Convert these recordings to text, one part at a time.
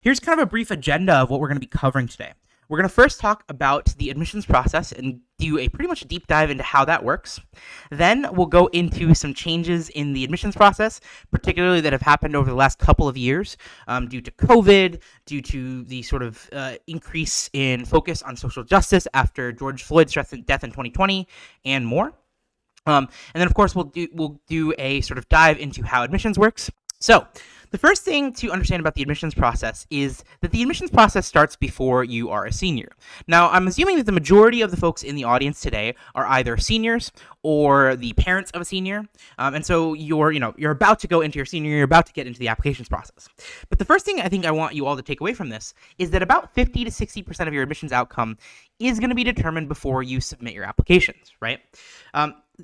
Here's kind of a brief agenda of what we're going to be covering today. We're going to first talk about the admissions process and do a pretty much deep dive into how that works. Then we'll go into some changes in the admissions process, particularly that have happened over the last couple of years due to COVID, due to the sort of increase in focus on social justice after George Floyd's death in 2020 and more. And then, of course, we'll do a sort of dive into how admissions works. So the first thing to understand about the admissions process is that the admissions process starts before you are a senior. Now, I'm assuming that the majority of the folks in the audience today are either seniors or the parents of a senior, and so you're about to go into your senior year, you're about to get into the applications process. But the first thing I think I want you all to take away from this is that about 50 to 60% of your admissions outcome is going to be determined before you submit your applications, right?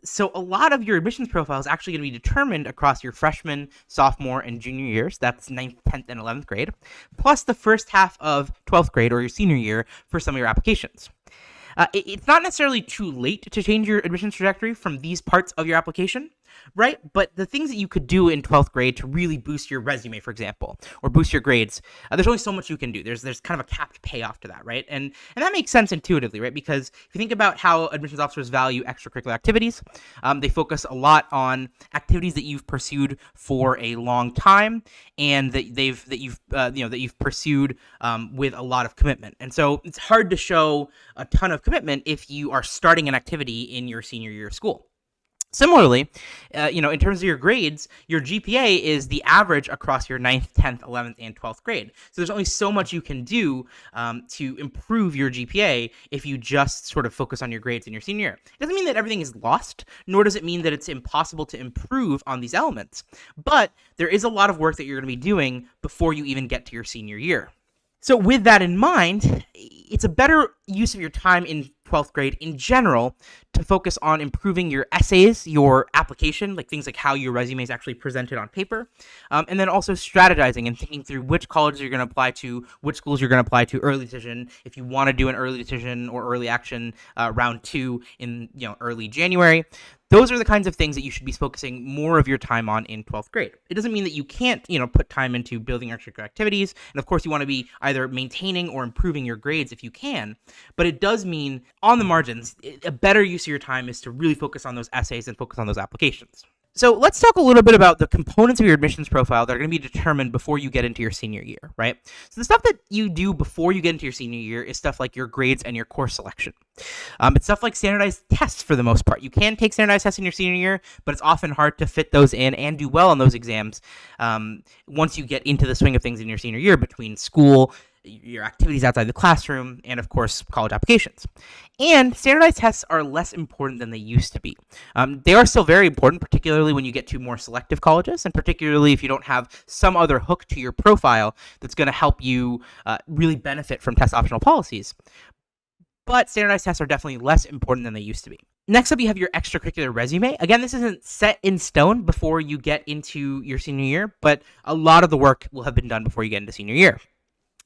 So a lot of your admissions profile is actually going to be determined across your freshman, sophomore, and junior years. That's 9th, 10th, and 11th grade, plus the first half of 12th grade or your senior year for some of your applications. It's not necessarily too late to change your admissions trajectory from these parts of your application, right? But the things that you could do in 12th grade to really boost your resume, for example, or boost your grades, there's only so much you can do. There's kind of a capped payoff to that, right? And that makes sense intuitively, right? Because if you think about how admissions officers value extracurricular activities, they focus a lot on activities that you've pursued for a long time and that you've pursued with a lot of commitment. And so it's hard to show a ton of commitment if you are starting an activity in your senior year of school. Similarly, in terms of your grades, your GPA is the average across your 9th, 10th, 11th, and 12th grade. So there's only so much you can do to improve your GPA if you just sort of focus on your grades in your senior year. It doesn't mean that everything is lost, nor does it mean that it's impossible to improve on these elements. But there is a lot of work that you're going to be doing before you even get to your senior year. So with that in mind, it's a better use of your time in 12th grade in general to focus on improving your essays, your application, like things like how your resume is actually presented on paper, and then also strategizing and thinking through which colleges you're going to apply to, which schools you're going to apply to, early decision, if you want to do an early decision or early action round 2 in early January. Those are the kinds of things that you should be focusing more of your time on in 12th grade. It doesn't mean that you can't, put time into building extracurricular activities. And of course, you want to be either maintaining or improving your grades if you can. But it does mean on the margins, a better use of your time is to really focus on those essays and focus on those applications. So let's talk a little bit about the components of your admissions profile that are going to be determined before you get into your senior year, right? So the stuff that you do before you get into your senior year is stuff like your grades and your course selection. It's stuff like standardized tests for the most part. You can take standardized tests in your senior year, but it's often hard to fit those in and do well on those exams once you get into the swing of things in your senior year between school, your activities outside the classroom, and of course, college applications. And standardized tests are less important than they used to be. They are still very important, particularly when you get to more selective colleges, and particularly if you don't have some other hook to your profile that's going to help you really benefit from test optional policies. But standardized tests are definitely less important than they used to be. Next up, you have your extracurricular resume. Again, this isn't set in stone before you get into your senior year, but a lot of the work will have been done before you get into senior year.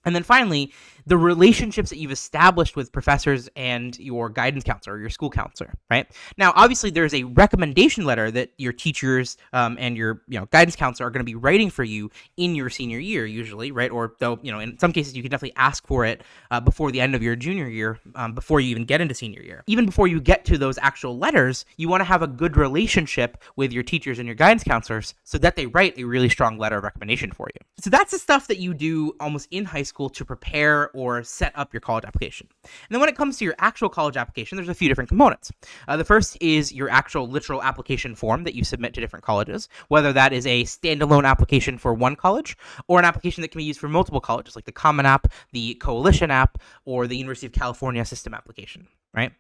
And then finally, the relationships that you've established with professors and your guidance counselor or your school counselor, right? Now, obviously, there's a recommendation letter that your teachers and your guidance counselor are going to be writing for you in your senior year, usually, right? Or though, in some cases, you can definitely ask for it before the end of your junior year, before you even get into senior year. Even before you get to those actual letters, you want to have a good relationship with your teachers and your guidance counselors so that they write a really strong letter of recommendation for you. So that's the stuff that you do almost in high school to prepare or set up your college application. And then when it comes to your actual college application, there's a few different components. The first is your actual literal application form that you submit to different colleges, whether that is a standalone application for one college or an application that can be used for multiple colleges, like the Common App, the Coalition App, or the University of California System application. Right?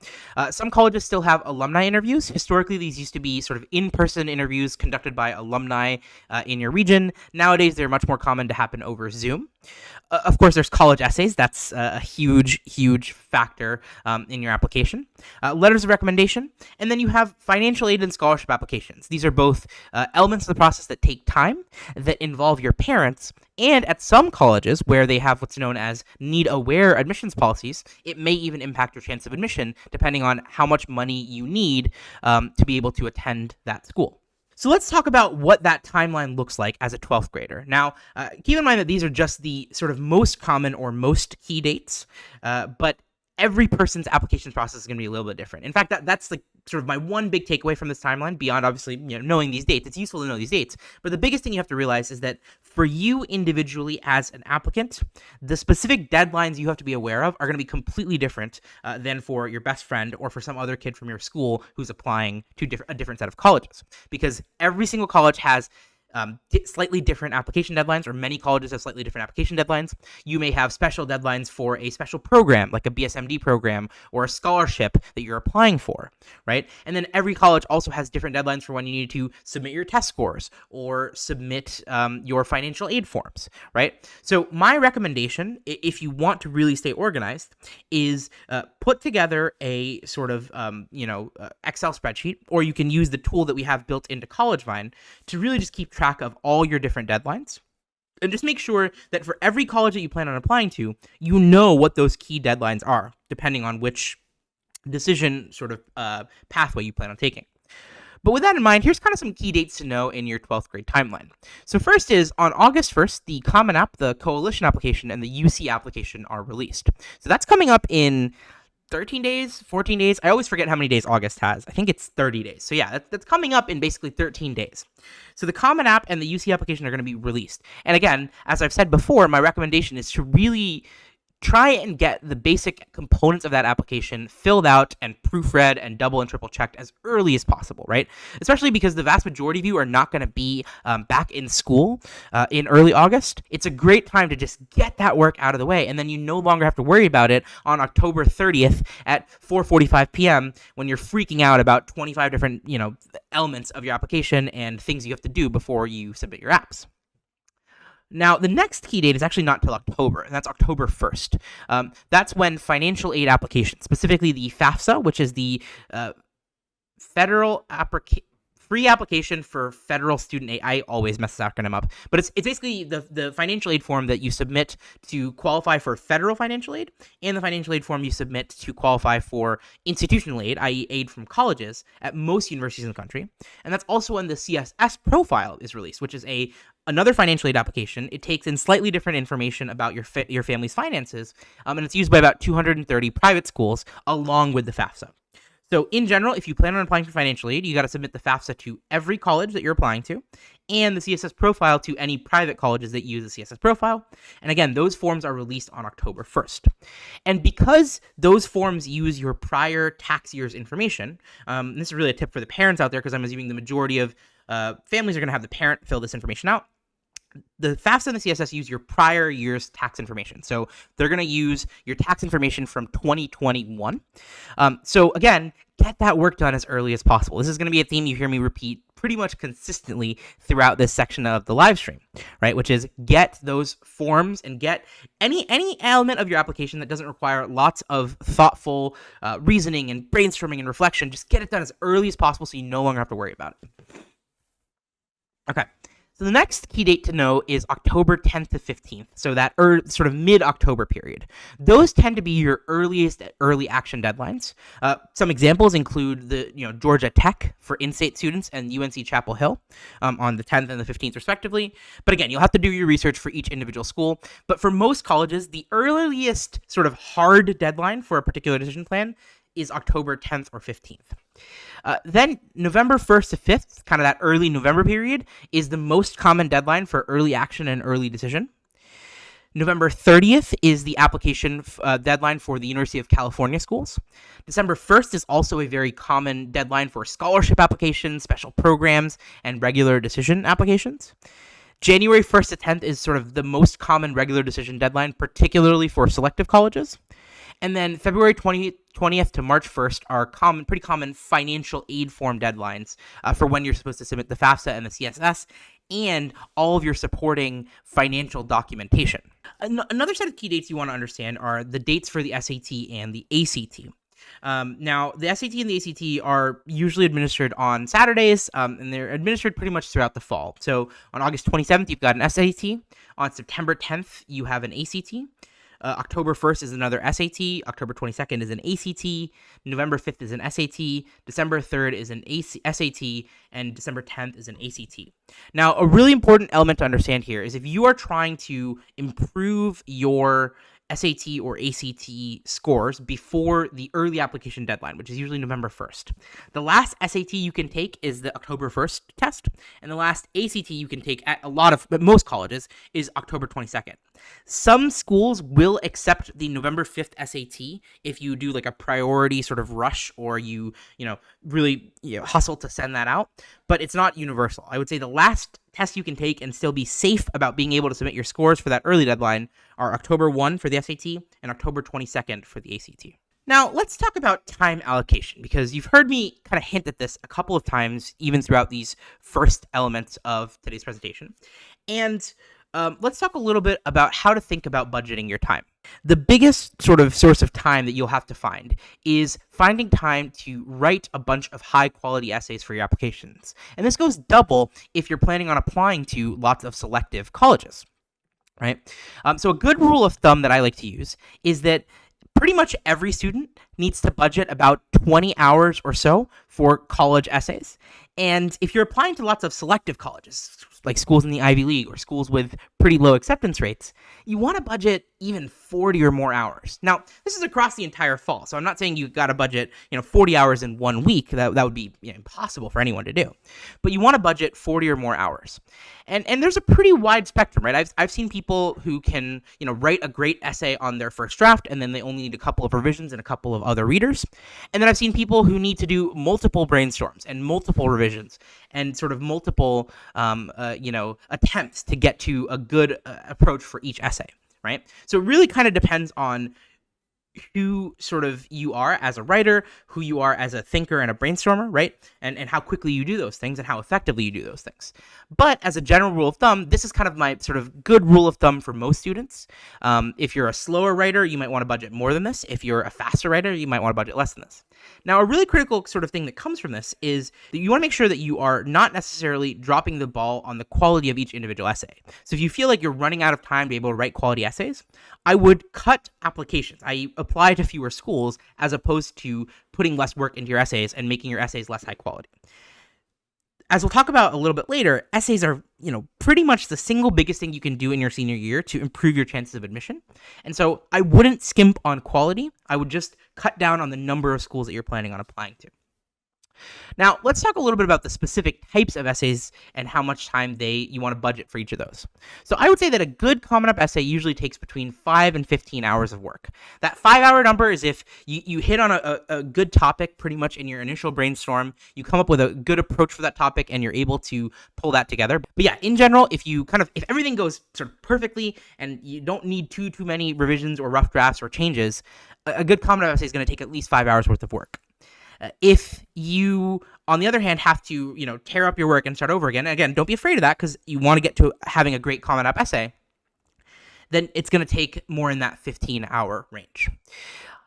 Some colleges still have alumni interviews. Historically, these used to be sort of in-person interviews conducted by alumni in your region. Nowadays, they're much more common to happen over Zoom. Of course, there's college essays. That's a huge factor in your application. Letters of recommendation. And then you have financial aid and scholarship applications. These are both elements of the process that take time, that involve your parents, and at some colleges where they have what's known as need-aware admissions policies, it may even impact your chance of admission depending on how much money you need to be able to attend that school. So let's talk about what that timeline looks like as a 12th grader. Now, keep in mind that these are just the sort of most common or most key dates, but every person's application process is going to be a little bit different. In fact, that's like sort of my one big takeaway from this timeline, beyond obviously knowing these dates. It's useful to know these dates, but the biggest thing you have to realize is that for you individually as an applicant, the specific deadlines you have to be aware of are going to be completely different than for your best friend or for some other kid from your school who's applying to a different set of colleges, because every single college has slightly different application deadlines, or many colleges have slightly different application deadlines. You may have special deadlines for a special program, like a BSMD program or a scholarship that you're applying for, right? And then every college also has different deadlines for when you need to submit your test scores or submit your financial aid forms, right? So my recommendation, if you want to really stay organized, is put together a sort of Excel spreadsheet, or you can use the tool that we have built into CollegeVine to really just keep track of all your different deadlines, and just make sure that for every college that you plan on applying to, you know what those key deadlines are, depending on which decision sort of pathway you plan on taking. But with that in mind, here's kind of some key dates to know in your 12th grade timeline. So first is on August 1st, the Common App, the Coalition application, and the UC application are released. So that's coming up in 13 days, 14 days. I always forget how many days August has. I think it's 30 days. So yeah, that's coming up in basically 13 days. So the Common App and the UC application are going to be released. And again, as I've said before, my recommendation is to really try and get the basic components of that application filled out and proofread and double and triple checked as early as possible, right? Especially because the vast majority of you are not going to be back in school in early August. It's a great time to just get that work out of the way, and then you no longer have to worry about it on October 30th at 4:45 p.m. when you're freaking out about 25 different, elements of your application and things you have to do before you submit your apps. Now, the next key date is actually not till October, and that's October 1st. That's when financial aid applications, specifically the FAFSA, which is the Federal Free Application for Federal Student Aid. I always mess this acronym up, but it's basically the financial aid form that you submit to qualify for federal financial aid, and the financial aid form you submit to qualify for institutional aid, i.e. aid from colleges at most universities in the country. And that's also when the CSS profile is released, which is another financial aid application. It takes in slightly different information about your family's finances, and it's used by about 230 private schools along with the FAFSA. So in general, if you plan on applying for financial aid, you got to submit the FAFSA to every college that you're applying to, and the CSS profile to any private colleges that use the CSS profile. And again, those forms are released on October 1st. And because those forms use your prior tax year's information, this is really a tip for the parents out there, because I'm assuming the majority of families are going to have the parent fill this information out. The FAFSA and the CSS use your prior year's tax information. So they're going to use your tax information from 2021. So again, get that work done as early as possible. This is going to be a theme you hear me repeat pretty much consistently throughout this section of the live stream, right? Which is get those forms and get any element of your application that doesn't require lots of thoughtful reasoning and brainstorming and reflection. Just get it done as early as possible so you no longer have to worry about it. Okay. So the next key date to know is October 10th to 15th, so that sort of mid-October period. Those tend to be your earliest early action deadlines. Some examples include the Georgia Tech for in-state students and UNC Chapel Hill on the 10th and the 15th respectively. But again, you'll have to do your research for each individual school. But for most colleges, the earliest sort of hard deadline for a particular decision plan is October 10th or 15th. Then November 1st to 5th, kind of that early November period, is the most common deadline for early action and early decision. November 30th is the application deadline for the University of California schools. December 1st is also a very common deadline for scholarship applications, special programs, and regular decision applications. January 1st to 10th is sort of the most common regular decision deadline, particularly for selective colleges. And then February 20th to March 1st are pretty common financial aid form deadlines for when you're supposed to submit the FAFSA and the CSS and all of your supporting financial documentation. Another set of key dates you want to understand are the dates for the SAT and the ACT. Now, the SAT and the ACT are usually administered on Saturdays, and they're administered pretty much throughout the fall. So on August 27th, you've got an SAT. On September 10th, you have an ACT. October 1st is another SAT. October 22nd is an ACT. November 5th is an SAT. December 3rd is an SAT. And December 10th is an ACT. Now, a really important element to understand here is if you are trying to improve your SAT or ACT scores before the early application deadline, which is usually November 1st. The last SAT you can take is the October 1st test, and the last ACT you can take at most colleges is October 22nd. Some schools will accept the November 5th SAT if you do like a priority sort of rush or you really hustle to send that out, but it's not universal. I would say the last test you can take and still be safe about being able to submit your scores for that early deadline are October 1 for the SAT and October 22nd for the ACT. Now, let's talk about time allocation, because you've heard me kind of hint at this a couple of times, even throughout these first elements of today's presentation. And let's talk a little bit about how to think about budgeting your time. The biggest sort of source of time that you'll have to find is finding time to write a bunch of high-quality essays for your applications. And this goes double if you're planning on applying to lots of selective colleges, right? So a good rule of thumb that I like to use is that pretty much every student needs to budget about 20 hours or so for college essays. And if you're applying to lots of selective colleges, like schools in the Ivy League or schools with pretty low acceptance rates, you want to budget even 40 or more hours. Now, this is across the entire fall, so I'm not saying you've got to budget 40 hours in 1 week. That would be impossible for anyone to do. But you want to budget 40 or more hours. And there's a pretty wide spectrum, right? I've seen people who can write a great essay on their first draft, and then they only need a couple of revisions and a couple of other readers. And then I've seen people who need to do multiple brainstorms and multiple revisions and sort of multiple attempts to get to a good approach for each essay, right? So it really kind of depends on who sort of you are as a writer, who you are as a thinker and a brainstormer, right? And how quickly you do those things and how effectively you do those things. But as a general rule of thumb, this is kind of my sort of good rule of thumb for most students. If you're a slower writer, you might want to budget more than this. If you're a faster writer, you might want to budget less than this. Now, a really critical sort of thing that comes from this is that you want to make sure that you are not necessarily dropping the ball on the quality of each individual essay. So if you feel like you're running out of time to be able to write quality essays, I would cut applications. I apply to fewer schools as opposed to putting less work into your essays and making your essays less high quality. As we'll talk about a little bit later, essays are, pretty much the single biggest thing you can do in your senior year to improve your chances of admission. And so I wouldn't skimp on quality. I would just cut down on the number of schools that you're planning on applying to. Now, let's talk a little bit about the specific types of essays and how much time you want to budget for each of those. So I would say that a good Common App essay usually takes between 5 and 15 hours of work. That 5-hour number is if you hit on a good topic pretty much in your initial brainstorm, you come up with a good approach for that topic, and you're able to pull that together. But yeah, in general, if everything goes sort of perfectly and you don't need too many revisions or rough drafts or changes, a good Common App essay is going to take at least 5 hours worth of work. If you, on the other hand, have to, tear up your work and start over again, don't be afraid of that because you want to get to having a great Common App essay, then it's going to take more in that 15-hour range.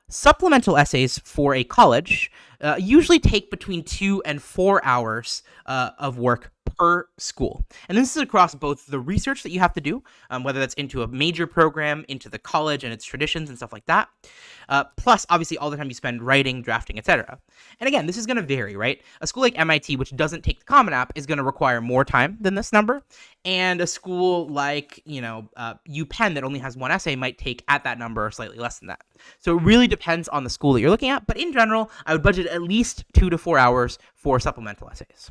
Supplemental essays for a college usually take between 2 and 4 hours of work per school. And this is across both the research that you have to do, whether that's into a major program, into the college and its traditions and stuff like that, plus obviously all the time you spend writing, drafting, etc. And again, this is going to vary, right? A school like MIT, which doesn't take the Common App, is going to require more time than this number. And a school like, UPenn that only has one essay might take at that number or slightly less than that. So it really depends on the school that you're looking at. But in general, I would budget at least 2 to 4 hours for supplemental essays.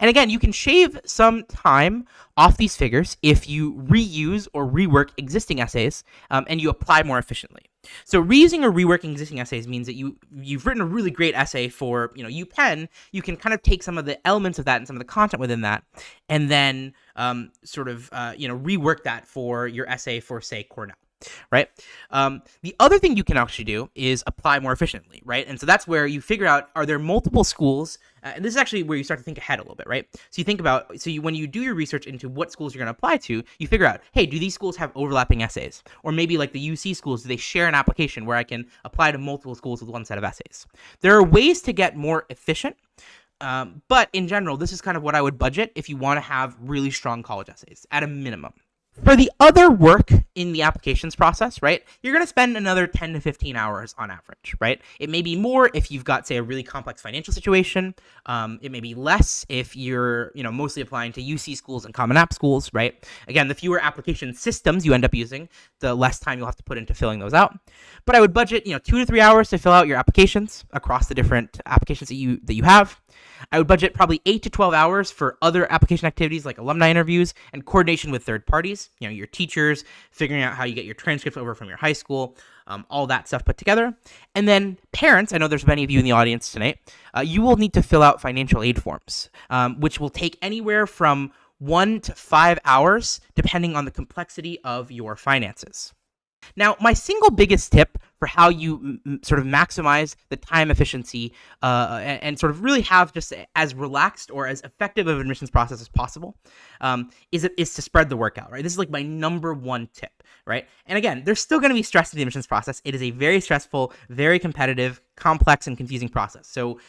And again, you can shave some time off these figures if you reuse or rework existing essays and you apply more efficiently. So reusing or reworking existing essays means that you've written a really great essay for UPenn. You can kind of take some of the elements of that and some of the content within that, and then rework that for your essay for, say, Cornell. Right. The other thing you can actually do is apply more efficiently. Right. And so that's where you figure out, are there multiple schools? And this is actually where you start to think ahead a little bit. Right. So you think about, when you do your research into what schools you're going to apply to, you figure out, hey, do these schools have overlapping essays? Or maybe like the UC schools, do they share an application where I can apply to multiple schools with one set of essays? There are ways to get more efficient. But in general, this is kind of what I would budget if you want to have really strong college essays at a minimum. For the other work in the applications process, right, you're going to spend another 10 to 15 hours on average, right? It may be more if you've got, say, a really complex financial situation. It may be less if you're, mostly applying to UC schools and Common App schools, right? Again, the fewer application systems you end up using, the less time you'll have to put into filling those out. But I would budget, 2 to 3 hours to fill out your applications across the different applications that you have. I would budget probably 8 to 12 hours for other application activities like alumni interviews and coordination with third parties, your teachers, figuring out how you get your transcripts over from your high school, all that stuff put together. And then parents, I know there's many of you in the audience tonight, you will need to fill out financial aid forms, which will take anywhere from 1 to 5 hours, depending on the complexity of your finances. Now, my single biggest tip for how you sort of maximize the time efficiency and sort of really have just as relaxed or as effective of an admissions process as possible is to spread the work out, right? This is like my number one tip, right? And again, there's still going to be stress in the admissions process. It is a very stressful, very competitive, complex, and confusing process. So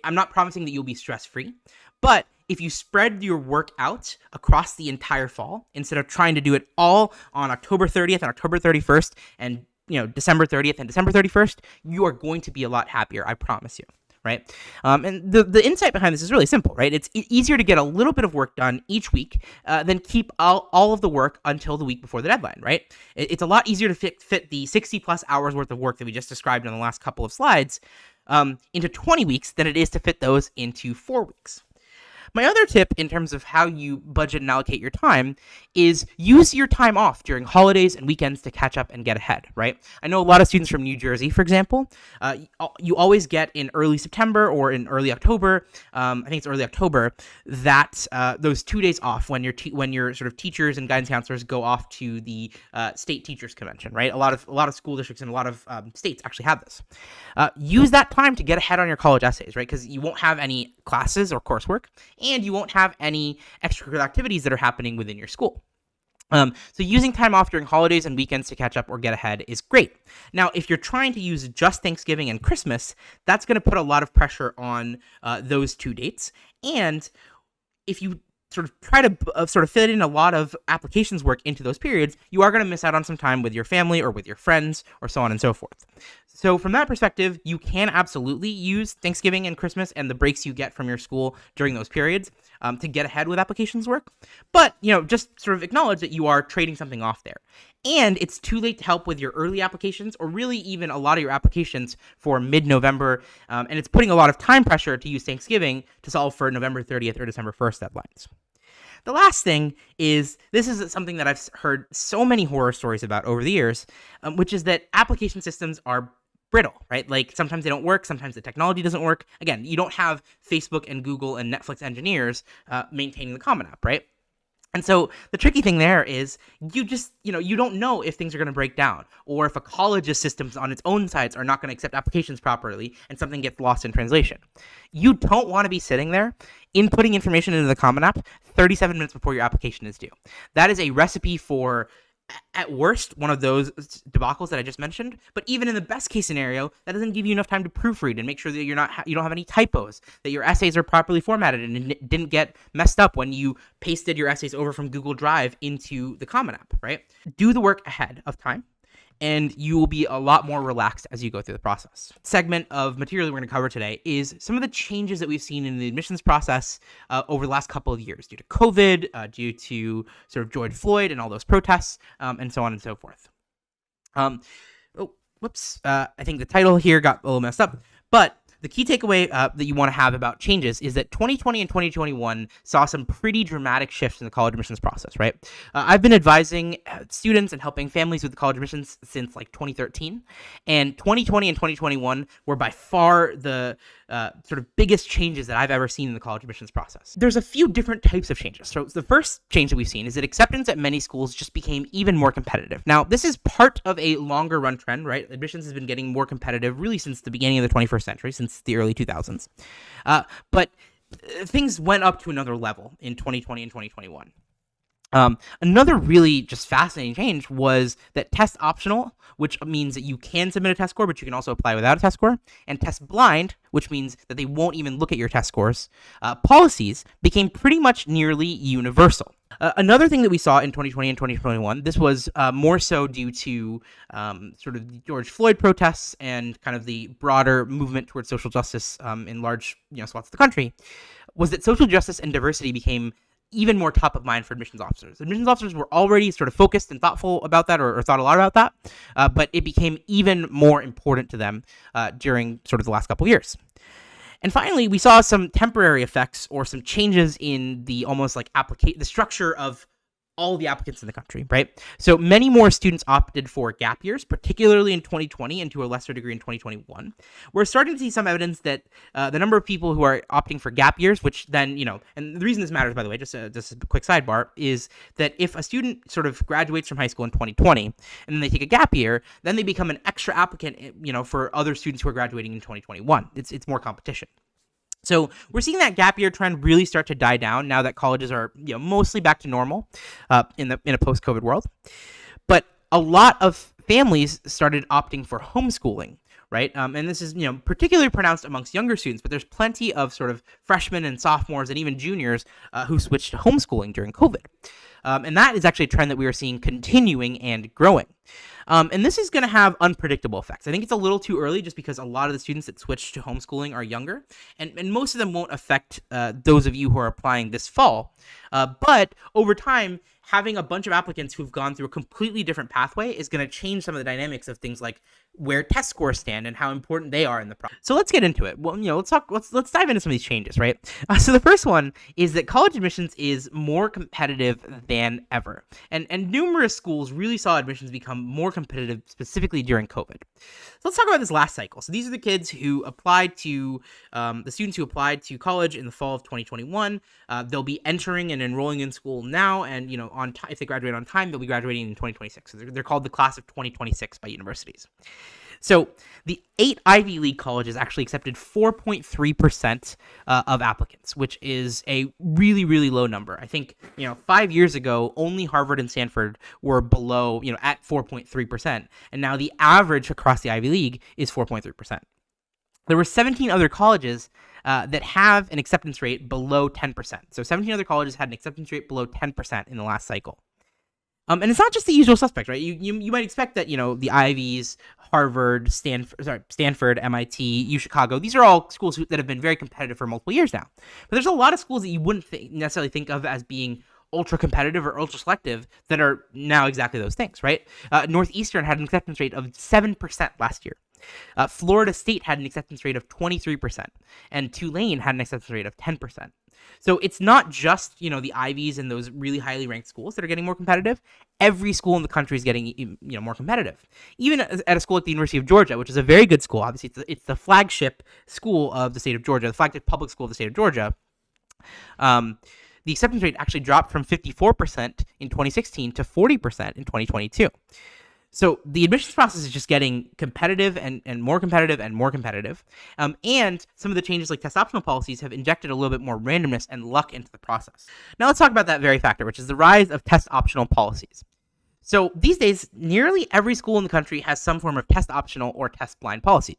I'm not promising that you'll be stress-free, but if you spread your work out across the entire fall, instead of trying to do it all on October 30th and October 31st and December 30th and December 31st, you are going to be a lot happier, I promise you, right? And the insight behind this is really simple, right? It's easier to get a little bit of work done each week than keep all of the work until the week before the deadline, right? It's a lot easier to fit the 60 plus hours worth of work that we just described in the last couple of slides into 20 weeks than it is to fit those into 4 weeks. My other tip in terms of how you budget and allocate your time is use your time off during holidays and weekends to catch up and get ahead, right? I know a lot of students from New Jersey, for example, you always get in early September or in early October, I think it's early October, that those 2 days off when your sort of teachers and guidance counselors go off to the state teachers convention, right? A lot of school districts and a lot of states actually have this. Use that time to get ahead on your college essays, right? Because you won't have any classes or coursework, and you won't have any extracurricular activities that are happening within your school. So using time off during holidays and weekends to catch up or get ahead is great. Now, if you're trying to use just Thanksgiving and Christmas, that's going to put a lot of pressure on those 2 dates. And if you sort of try to sort of fit in a lot of applications work into those periods, you are going to miss out on some time with your family or with your friends or so on and so forth. So from that perspective, you can absolutely use Thanksgiving and Christmas and the breaks you get from your school during those periods to get ahead with applications work. But, just sort of acknowledge that you are trading something off there. And it's too late to help with your early applications or really even a lot of your applications for mid-November. And it's putting a lot of time pressure to use Thanksgiving to solve for November 30th or December 1st deadlines. The last thing is, this is something that I've heard so many horror stories about over the years, which is that application systems are brittle, right? Like sometimes they don't work, sometimes the technology doesn't work. Again, you don't have Facebook and Google and Netflix engineers maintaining the Common App, right? And so the tricky thing there is you just, you don't know if things are going to break down or if a college's systems on its own sites are not going to accept applications properly and something gets lost in translation. You don't want to be sitting there inputting information into the Common App 37 minutes before your application is due. That is a recipe for, at worst, one of those debacles that I just mentioned. But even in the best case scenario, that doesn't give you enough time to proofread and make sure that you don't have any typos, that your essays are properly formatted and it didn't get messed up when you pasted your essays over from Google Drive into the Common App, right? Do the work ahead of time, and you will be a lot more relaxed as you go through the process. Segment of material that we're going to cover today is some of the changes that we've seen in the admissions process over the last couple of years due to COVID, due to sort of George Floyd and all those protests, and so on and so forth. I think the title here got a little messed up, but the key takeaway that you want to have about changes is that 2020 and 2021 saw some pretty dramatic shifts in the college admissions process, right? I've been advising students and helping families with college admissions since like 2013, and 2020 and 2021 were by far the sort of biggest changes that I've ever seen in the college admissions process. There's a few different types of changes. So the first change that we've seen is that acceptance at many schools just became even more competitive. Now, this is part of a longer run trend, right? Admissions has been getting more competitive really since the beginning of the 21st century, since the early 2000s. But things went up to another level in 2020 and 2021. Another really just fascinating change was that test optional, which means that you can submit a test score, but you can also apply without a test score, and test blind, which means that they won't even look at your test scores, policies became pretty much nearly universal. Another thing that we saw in 2020 and 2021, this was more so due to sort of the George Floyd protests and kind of the broader movement towards social justice in large swaths of the country, was that social justice and diversity became even more top of mind for admissions officers. Admissions officers were already sort of focused and thoughtful about that, or thought a lot about that, but it became even more important to them during sort of the last couple of years. And finally, we saw some temporary effects or some changes in the almost like the structure of all the applicants in the country, right? So many more students opted for gap years, particularly in 2020 and to a lesser degree in 2021. We're starting to see some evidence that the number of people who are opting for gap years, which then, and the reason this matters, by the way, just a quick sidebar, is that if a student sort of graduates from high school in 2020 and then they take a gap year, then they become an extra applicant, for other students who are graduating in 2021. It's more competition. So we're seeing that gap year trend really start to die down now that colleges are mostly back to normal in a post-COVID world. But a lot of families started opting for homeschooling, right? And this is particularly pronounced amongst younger students, but there's plenty of sort of freshmen and sophomores and even juniors who switched to homeschooling during COVID. And that is actually a trend that we are seeing continuing and growing. And this is going to have unpredictable effects. I think it's a little too early just because a lot of the students that switch to homeschooling are younger, and most of them won't affect those of you who are applying this fall. But over time, having a bunch of applicants who've gone through a completely different pathway is going to change some of the dynamics of things like where test scores stand and how important they are in the process. So let's get into it. Well, let's dive into some of these changes, right? So the first one is that college admissions is more competitive than ever, and numerous schools really saw admissions become more competitive, specifically during COVID. So let's talk about this last cycle. So these are the kids who applied to the students who applied to college in the fall of 2021. They'll be entering and enrolling in school now, and if they graduate on time, they'll be graduating in 2026. So they're called the class of 2026 by universities. So the 8 Ivy League colleges actually accepted 4.3% of applicants, which is a really, really low number. I think 5 years ago, only Harvard and Stanford were below at 4.3%, and now the average across the Ivy League is 4.3%. There were 17 other colleges that have an acceptance rate below 10%. So 17 other colleges had an acceptance rate below 10% in the last cycle. And it's not just the usual suspects, right? You might expect that the Ivies, Harvard, Stanford, MIT, U Chicago, these are all schools that have been very competitive for multiple years now. But there's a lot of schools that you wouldn't necessarily think of as being ultra competitive or ultra selective that are now exactly those things, right? Northeastern had an acceptance rate of 7% last year. Florida State had an acceptance rate of 23%, and Tulane had an acceptance rate of 10%. So it's not just, the Ivies and those really highly ranked schools that are getting more competitive. Every school in the country is getting, more competitive. Even at a school like the University of Georgia, which is a very good school. Obviously, it's the flagship school of the state of Georgia, the flagship public school of the state of Georgia. The acceptance rate actually dropped from 54% in 2016 to 40% in 2022. So the admissions process is just getting competitive and more competitive and more competitive. And some of the changes like test optional policies have injected a little bit more randomness and luck into the process. Now let's talk about that very factor, which is the rise of test optional policies. So these days, nearly every school in the country has some form of test optional or test blind policy.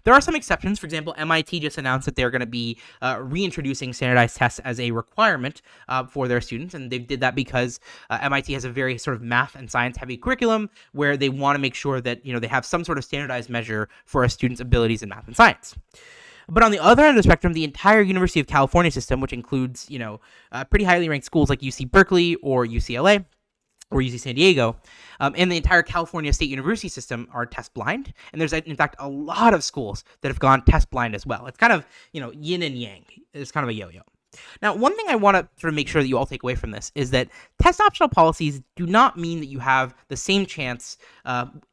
There are some exceptions. For example, MIT just announced that they're going to be reintroducing standardized tests as a requirement for their students, and they did that because MIT has a very sort of math and science heavy curriculum where they want to make sure that they have some sort of standardized measure for a student's abilities in math and science. But on the other end of the spectrum, the entire University of California system, which includes pretty highly ranked schools like UC Berkeley or UCLA, or UC San Diego, and the entire California State University system are test blind. And there's, in fact, a lot of schools that have gone test blind as well. It's kind of, yin and yang. It's kind of a yo-yo. Now, one thing I want to sort of make sure that you all take away from this is that test optional policies do not mean that you have the same chance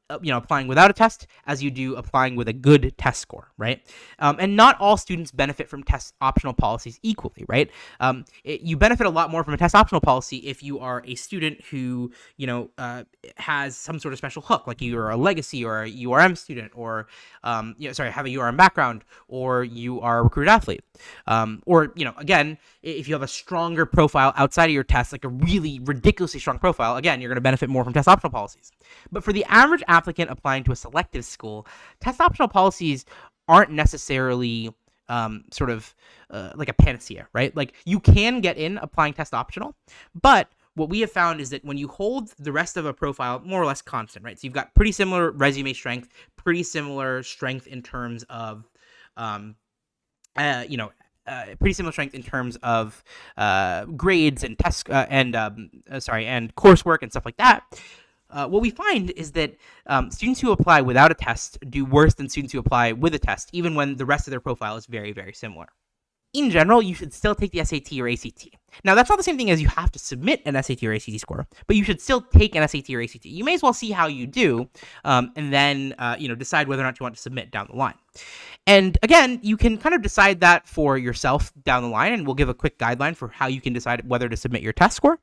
applying without a test as you do applying with a good test score, right? And not all students benefit from test optional policies equally, right? You benefit a lot more from a test optional policy if you are a student who, has some sort of special hook, like you're a legacy or a URM student, or, have a URM background, or you are a recruited athlete. Or, again, if you have a stronger profile outside of your test, like a really ridiculously strong profile, again, you're going to benefit more from test optional policies. But for the average applicant applying to a selective school, test optional policies aren't necessarily like a panacea, right? Like you can get in applying test optional, but what we have found is that when you hold the rest of a profile more or less constant, right? So you've got pretty similar resume strength, pretty similar strength in terms of, pretty similar strength in terms of grades and test and coursework and stuff like that. What we find is that students who apply without a test do worse than students who apply with a test, even when the rest of their profile is very, very similar. In general, you should still take the SAT or ACT. Now, that's not the same thing as you have to submit an SAT or ACT score, but you should still take an SAT or ACT. You may as well see how you do, and then decide whether or not you want to submit down the line. And again, you can kind of decide that for yourself down the line, and we'll give a quick guideline for how you can decide whether to submit your test score.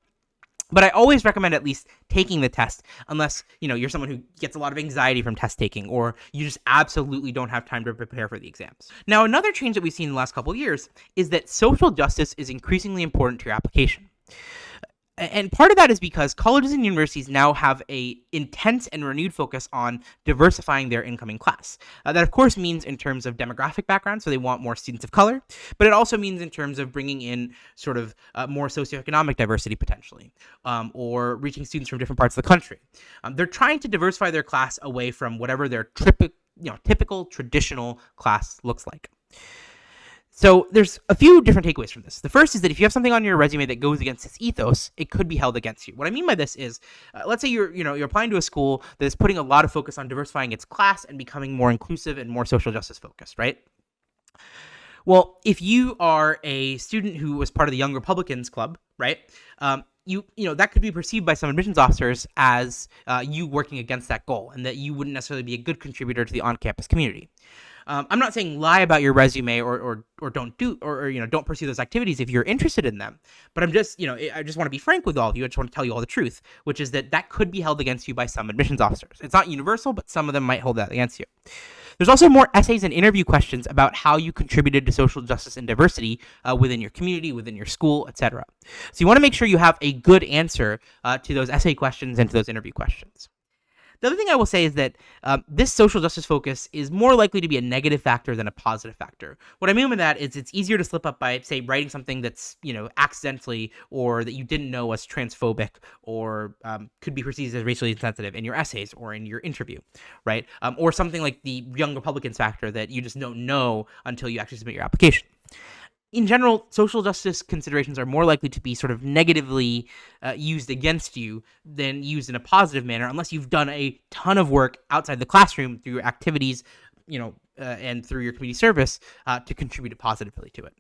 But I always recommend at least taking the test, unless you're someone who gets a lot of anxiety from test taking, or you just absolutely don't have time to prepare for the exams. Now, another change that we've seen in the last couple of years is that social justice is increasingly important to your application. And part of that is because colleges and universities now have a intense and renewed focus on diversifying their incoming class. That, of course, means in terms of demographic background, so they want more students of color, but it also means in terms of bringing in sort of more socioeconomic diversity potentially, or reaching students from different parts of the country. They're trying to diversify their class away from whatever their typical traditional class looks like. So there's a few different takeaways from this. The first is that if you have something on your resume that goes against this ethos, it could be held against you. What I mean by this is, let's say you're applying to a school that is putting a lot of focus on diversifying its class and becoming more inclusive and more social justice focused, right? Well, if you are a student who was part of the Young Republicans Club, right? That could be perceived by some admissions officers as you working against that goal, and that you wouldn't necessarily be a good contributor to the on-campus community. I'm not saying lie about your resume or don't don't pursue those activities if you're interested in them. But I just want to be frank with all of you. I just want to tell you all the truth, which is that could be held against you by some admissions officers. It's not universal, but some of them might hold that against you. There's also more essays and interview questions about how you contributed to social justice and diversity within your community, within your school, etc. So you want to make sure you have a good answer to those essay questions and to those interview questions. The other thing I will say is that this social justice focus is more likely to be a negative factor than a positive factor. What I mean by that is it's easier to slip up by, say, writing something that's, accidentally or that you didn't know was transphobic or could be perceived as racially insensitive in your essays or in your interview, right? Or something like the Young Republicans factor that you just don't know until you actually submit your application. In general, social justice considerations are more likely to be sort of negatively used against you than used in a positive manner, unless you've done a ton of work outside the classroom through your activities, and through your community service to contribute positively to it.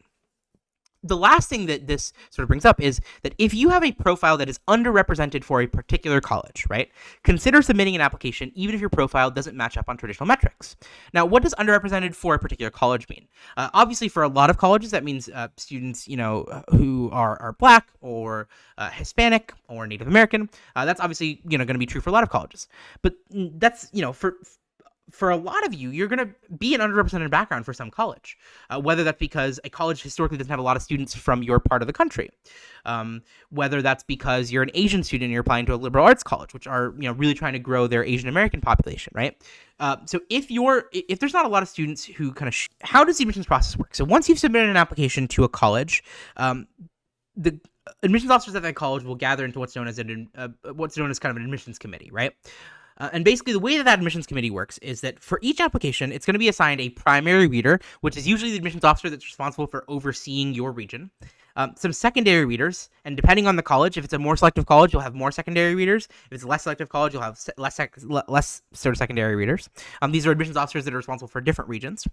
The last thing that this sort of brings up is that if you have a profile that is underrepresented for a particular college, right, consider submitting an application even if your profile doesn't match up on traditional metrics. Now, what does underrepresented for a particular college mean? Obviously, for a lot of colleges, that means students, who are Black or Hispanic or Native American. That's obviously, going to be true for a lot of colleges. But that's, for a lot of you, you're going to be an underrepresented background for some college, whether that's because a college historically doesn't have a lot of students from your part of the country, whether that's because you're an Asian student and you're applying to a liberal arts college, which are really trying to grow their Asian American population, right? So if there's not a lot of students who kind of how does the admissions process work? So once you've submitted an application to a college, the admissions officers at that college will gather into what's known as kind of an admissions committee, right? And basically, the way that admissions committee works is that for each application, it's going to be assigned a primary reader, which is usually the admissions officer that's responsible for overseeing your region. Some secondary readers, and depending on the college, if it's a more selective college, you'll have more secondary readers. If it's a less selective college, you'll have less sort of secondary readers. These are admissions officers that are responsible for different regions.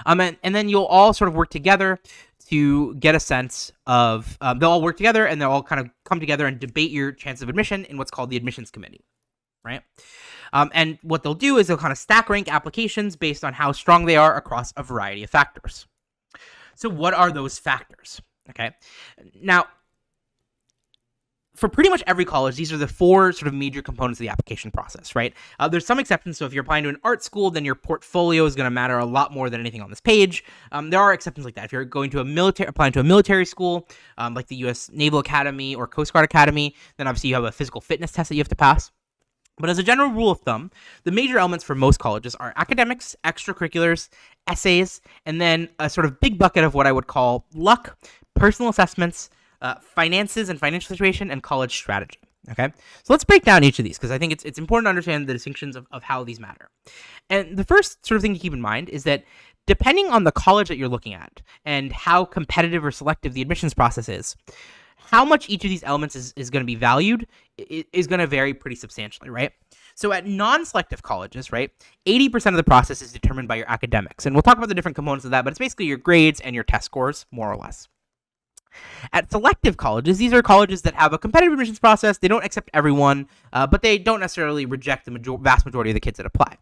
And then you'll all sort of work together to get a sense of, they'll all work together and they'll all kind of come together and debate your chance of admission in what's called the admissions committee. Right. And what they'll do is they'll kind of stack rank applications based on how strong they are across a variety of factors. So what are those factors? Okay. Now, for pretty much every college, these are the four sort of major components of the application process, right? There's some exceptions. So if you're applying to an art school, then your portfolio is going to matter a lot more than anything on this page. There are exceptions like that. If you're applying to a military school, like the U.S. Naval Academy or Coast Guard Academy, then obviously you have a physical fitness test that you have to pass. But as a general rule of thumb, the major elements for most colleges are academics, extracurriculars, essays, and then a sort of big bucket of what I would call luck, personal assessments, finances and financial situation, and college strategy. Okay, so let's break down each of these because I think it's important to understand the distinctions of how these matter. And the first sort of thing to keep in mind is that depending on the college that you're looking at and how competitive or selective the admissions process is, how much each of these elements is going to be valued is going to vary pretty substantially, right? So at non-selective colleges, right, 80% of the process is determined by your academics. And we'll talk about the different components of that, but it's basically your grades and your test scores, more or less. At selective colleges, these are colleges that have a competitive admissions process. They don't accept everyone, but they don't necessarily reject the vast majority of the kids that apply.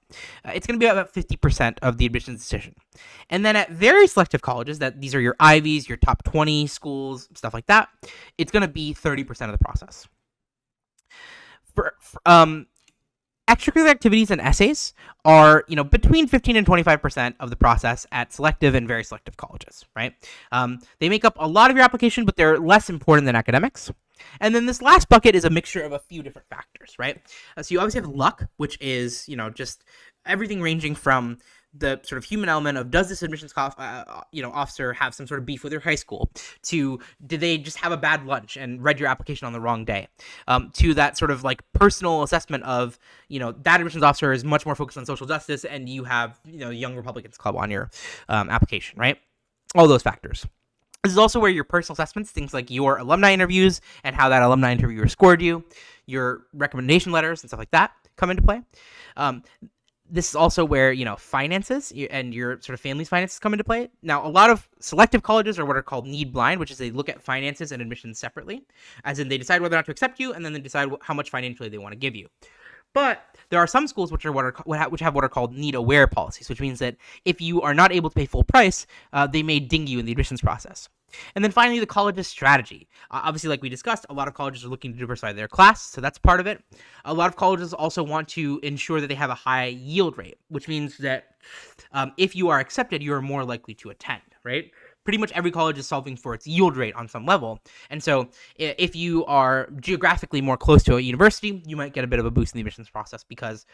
It's going to be about 50% of the admissions decision. And then at very selective colleges, these are your Ivies, your top 20 schools, stuff like that, it's going to be 30% of the process. Extracurricular activities and essays are, between 15 and 25% of the process at selective and very selective colleges, right? They make up a lot of your application, but they're less important than academics. And then this last bucket is a mixture of a few different factors, right? So you obviously have luck, which is, just everything ranging from the sort of human element of, does this admissions officer have some sort of beef with your high school, to did they just have a bad lunch and read your application on the wrong day, to that sort of like personal assessment of, that admissions officer is much more focused on social justice and you have, Young Republicans Club on your application, right? All those factors. This is also where your personal assessments, things like your alumni interviews and how that alumni interviewer scored you, your recommendation letters and stuff like that come into play. This is also where, finances and your sort of family's finances come into play. Now, a lot of selective colleges are what are called need blind, which is they look at finances and admissions separately, as in they decide whether or not to accept you, and then they decide how much financially they want to give you. But there are some schools which have what are called need aware policies, which means that if you are not able to pay full price, they may ding you in the admissions process. And then finally, the college's strategy. Obviously, like we discussed, a lot of colleges are looking to diversify their class, so that's part of it. A lot of colleges also want to ensure that they have a high yield rate, which means that if you are accepted, you are more likely to attend, right? Pretty much every college is solving for its yield rate on some level. And so if you are geographically more close to a university, you might get a bit of a boost in the admissions process because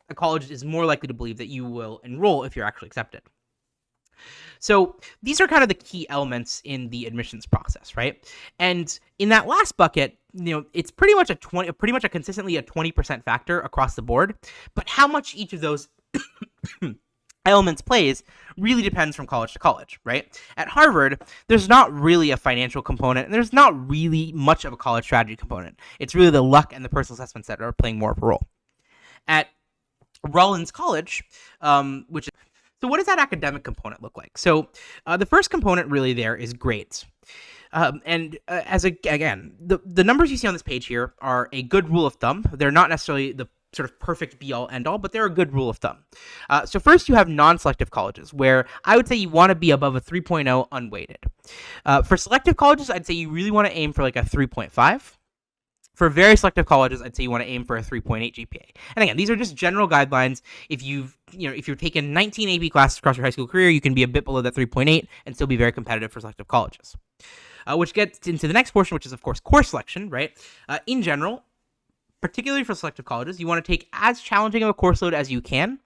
a college is more likely to believe that you will enroll if you're actually accepted. So these are kind of the key elements in the admissions process, right? And in that last bucket, it's pretty much a consistently a 20% factor across the board. But how much each of those elements plays really depends from college to college, right? At Harvard, there's not really a financial component, and there's not really much of a college strategy component. It's really the luck and the personal assessments that are playing more of a role. At Rollins College, so what does that academic component look like? So the first component really there is grades. The numbers you see on this page here are a good rule of thumb. They're not necessarily the sort of perfect be-all, end-all, but they're a good rule of thumb. So first you have non-selective colleges, where I would say you want to be above a 3.0 unweighted. For selective colleges, I'd say you really want to aim for like a 3.5. For very selective colleges, I'd say you want to aim for a 3.8 GPA. And again, these are just general guidelines. If you've taken 19 AP classes across your high school career, you can be a bit below that 3.8 and still be very competitive for selective colleges. Which gets into the next portion, which is, of course, course selection, right? In general, particularly for selective colleges, you want to take as challenging of a course load as you can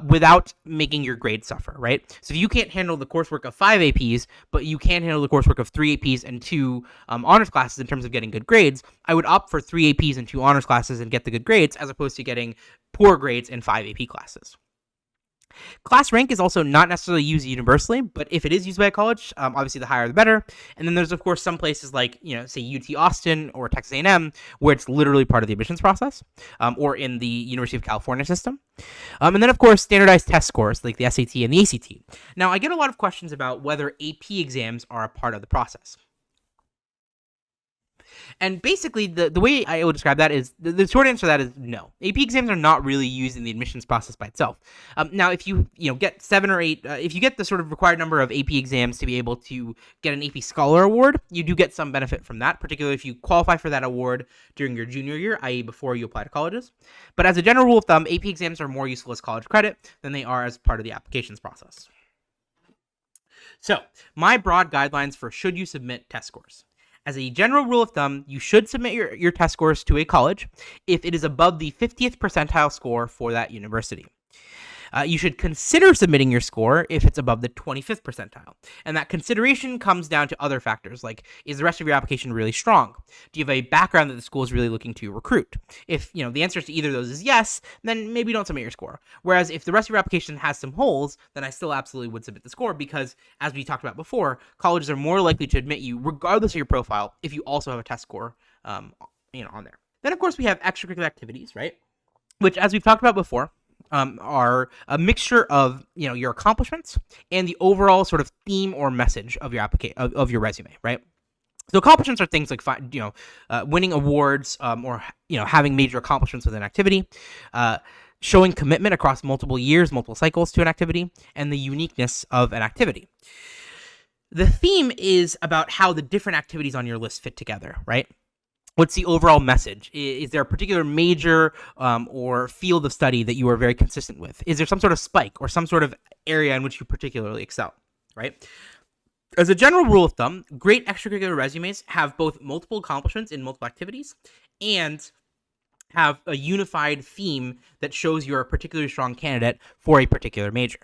without making your grades suffer, right? So if you can't handle the coursework of 5 APs, but you can handle the coursework of 3 APs and 2 honors classes in terms of getting good grades, I would opt for 3 APs and 2 honors classes and get the good grades as opposed to getting poor grades in 5 AP classes. Class rank is also not necessarily used universally, but if it is used by a college, obviously the higher the better. And then there's, of course, some places like, say UT Austin or Texas A&M, where it's literally part of the admissions process, or in the University of California system. And then, of course, standardized test scores like the SAT and the ACT. Now, I get a lot of questions about whether AP exams are a part of the process. And basically, the way I would describe that is, the short answer to that is no. AP exams are not really used in the admissions process by itself. Now, if you get 7 or 8, if you get the sort of required number of AP exams to be able to get an AP Scholar Award, you do get some benefit from that, particularly if you qualify for that award during your junior year, i.e. before you apply to colleges. But as a general rule of thumb, AP exams are more useful as college credit than they are as part of the applications process. So, my broad guidelines for should you submit test scores. As a general rule of thumb, you should submit your test scores to a college if it is above the 50th percentile score for that university. You should consider submitting your score if it's above the 25th percentile. And that consideration comes down to other factors, like, is the rest of your application really strong? Do you have a background that the school is really looking to recruit? If the answer to either of those is yes, then maybe don't submit your score. Whereas if the rest of your application has some holes, then I still absolutely would submit the score, because as we talked about before, colleges are more likely to admit you regardless of your profile if you also have a test score on there. Then, of course, we have extracurricular activities, right? Which, as we've talked about before, are a mixture of your accomplishments and the overall sort of theme or message of your of your resume, right? So accomplishments are things like winning awards or having major accomplishments with an activity, showing commitment across multiple years, multiple cycles to an activity, and the uniqueness of an activity. The theme is about how the different activities on your list fit together, right? What's the overall message? Is there a particular major or field of study that you are very consistent with? Is there some sort of spike or some sort of area in which you particularly excel, right? As a general rule of thumb, great extracurricular resumes have both multiple accomplishments in multiple activities and have a unified theme that shows you're a particularly strong candidate for a particular major.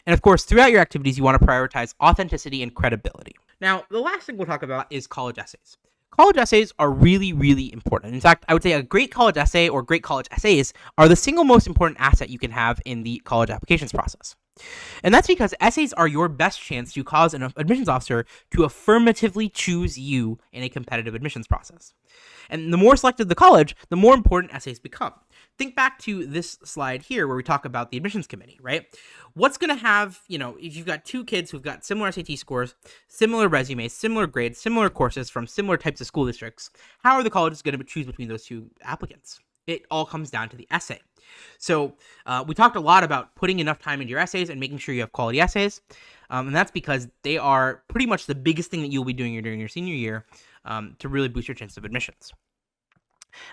And of course, throughout your activities, you want to prioritize authenticity and credibility. Now, the last thing we'll talk about is college essays. College essays are really, really important. In fact, I would say a great college essay or great college essays are the single most important asset you can have in the college applications process. And that's because essays are your best chance to cause an admissions officer to affirmatively choose you in a competitive admissions process. And the more selected the college, the more important essays become. Think back to this slide here where we talk about the admissions committee, right? What's going to have, if you've got two kids who've got similar SAT scores, similar resumes, similar grades, similar courses from similar types of school districts, how are the colleges going to choose between those two applicants? It all comes down to the essay. So we talked a lot about putting enough time into your essays and making sure you have quality essays. And that's because they are pretty much the biggest thing that you'll be doing during your senior year to really boost your chances of admissions.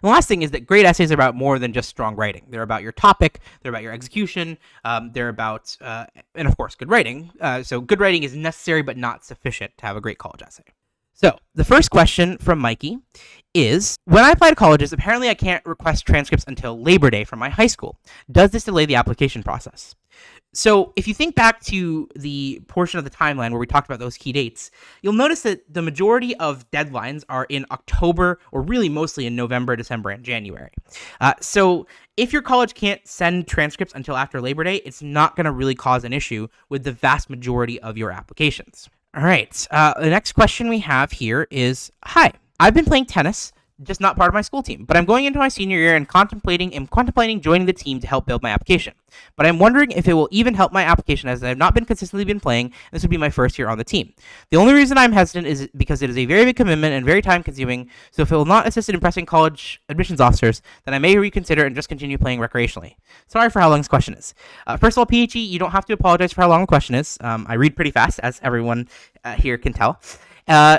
And the last thing is that great essays are about more than just strong writing. They're about your topic, they're about your execution, they're about, and of course, good writing. So good writing is necessary but not sufficient to have a great college essay. So the first question from Mikey is, when I apply to colleges, apparently I can't request transcripts until Labor Day from my high school. Does this delay the application process? So if you think back to the portion of the timeline where we talked about those key dates, you'll notice that the majority of deadlines are in October, or really mostly in November, December, and January. So if your college can't send transcripts until after Labor Day, it's not going to really cause an issue with the vast majority of your applications. All right, the next question we have here is, hi, I've been playing tennis, just not part of my school team, but I'm going into my senior year and contemplating joining the team to help build my application. But I'm wondering if it will even help my application, as I've not been consistently playing, and this would be my first year on the team. The only reason I'm hesitant is because it is a very big commitment and very time consuming, so if it will not assist in impressing college admissions officers, then I may reconsider and just continue playing recreationally. Sorry for how long this question is. First of all, PHE, you don't have to apologize for how long the question is. I read pretty fast, as everyone here can tell.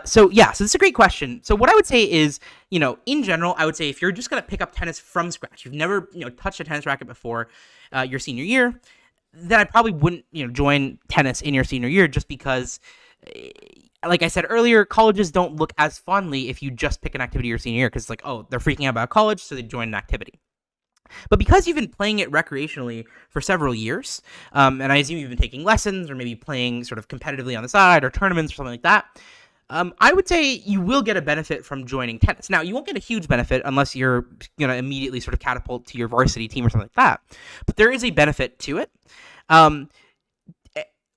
So this is a great question. So what I would say is, in general, I would say if you're just going to pick up tennis from scratch, you've never, touched a tennis racket before your senior year, then I probably wouldn't, join tennis in your senior year, just because, like I said earlier, colleges don't look as fondly if you just pick an activity your senior year, because it's like, oh, they're freaking out about college, so they join an activity. But because you've been playing it recreationally for several years, and I assume you've been taking lessons or maybe playing sort of competitively on the side or tournaments or something like that, I would say you will get a benefit from joining tennis. Now, you won't get a huge benefit unless you're going to immediately sort of catapult to your varsity team or something like that. But there is a benefit to it.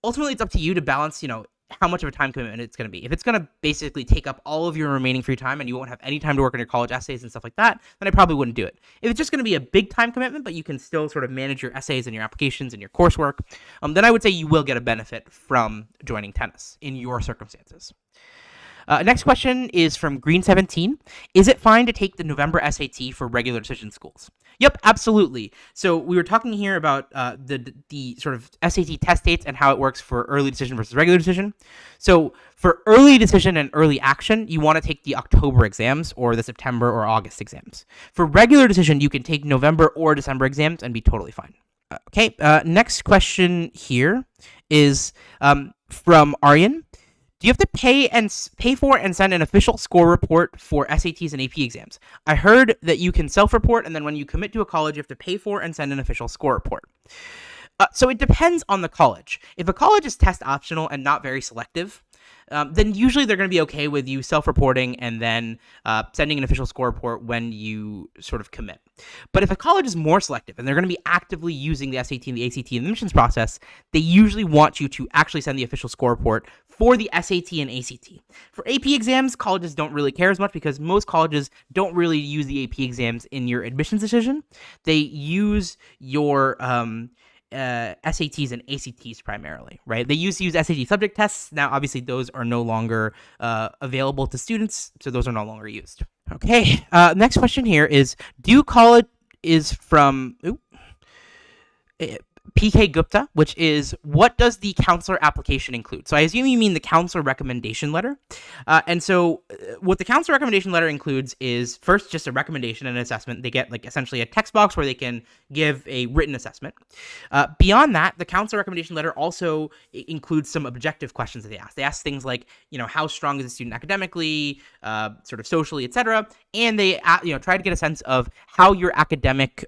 Ultimately, it's up to you to balance, how much of a time commitment it's going to be. If it's going to basically take up all of your remaining free time and you won't have any time to work on your college essays and stuff like that, then I probably wouldn't do it. If it's just going to be a big time commitment, but you can still sort of manage your essays and your applications and your coursework, then I would say you will get a benefit from joining tennis in your circumstances. Next question is from Green17. Is it fine to take the November SAT for regular decision schools? Yep, absolutely. So we were talking here about the sort of SAT test dates and how it works for early decision versus regular decision. So for early decision and early action, you want to take the October exams or the September or August exams. For regular decision, you can take November or December exams and be totally fine. Okay, next question here is from Aryan. Do you have to pay for and send an official score report for SATs and AP exams? I heard that you can self-report, and then when you commit to a college, you have to pay for and send an official score report. So it depends on the college. If a college is test optional and not very selective, then usually they're going to be okay with you self-reporting and then sending an official score report when you sort of commit. But if a college is more selective and they're going to be actively using the SAT and the ACT in the admissions process, they usually want you to actually send the official score report for the SAT and ACT. For AP exams, colleges don't really care as much because most colleges don't really use the AP exams in your admissions decision. They use your SATs and ACTs primarily, right? They used to use SAT subject tests. Now, obviously, those are no longer available to students, so those are no longer used. Okay, next question here is, is from PK Gupta, which is, what does the counselor application include? So I assume you mean the counselor recommendation letter. And so what the counselor recommendation letter includes is first just a recommendation and an assessment. They get like essentially a text box where they can give a written assessment. Beyond that, the counselor recommendation letter also includes some objective questions that they ask. They ask things like, how strong is the student academically, sort of socially, etc. And they, try to get a sense of how your academic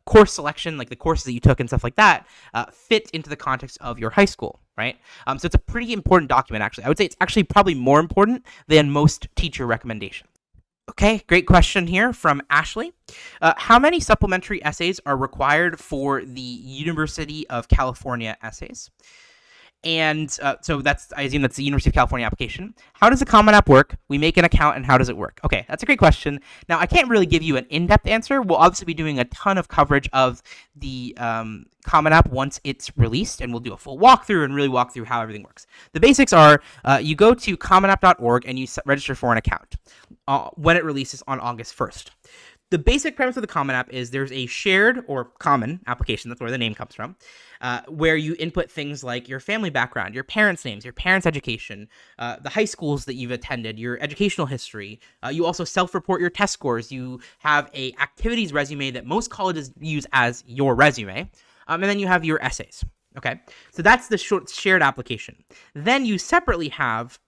course selection, like the courses that you took and stuff like that, fit into the context of your high school, right? So it's a pretty important document, actually. I would say it's actually probably more important than most teacher recommendations. Okay, great question here from Ashley. How many supplementary essays are required for the University of California essays? And so I assume that's the University of California application. How does the Common App work? We make an account, and how does it work? Okay, that's a great question. Now, I can't really give you an in-depth answer. We'll obviously be doing a ton of coverage of the Common App once it's released, and we'll do a full walkthrough and really walk through how everything works. The basics are you go to commonapp.org and you register for an account when it releases on August 1st. The basic premise of the Common App is there's a shared or common application, that's where the name comes from, where you input things like your family background, your parents' names, your parents' education, the high schools that you've attended, your educational history. You also self-report your test scores. You have a activities resume that most colleges use as your resume, and then you have your essays. Okay, so that's the shared application. Then you separately have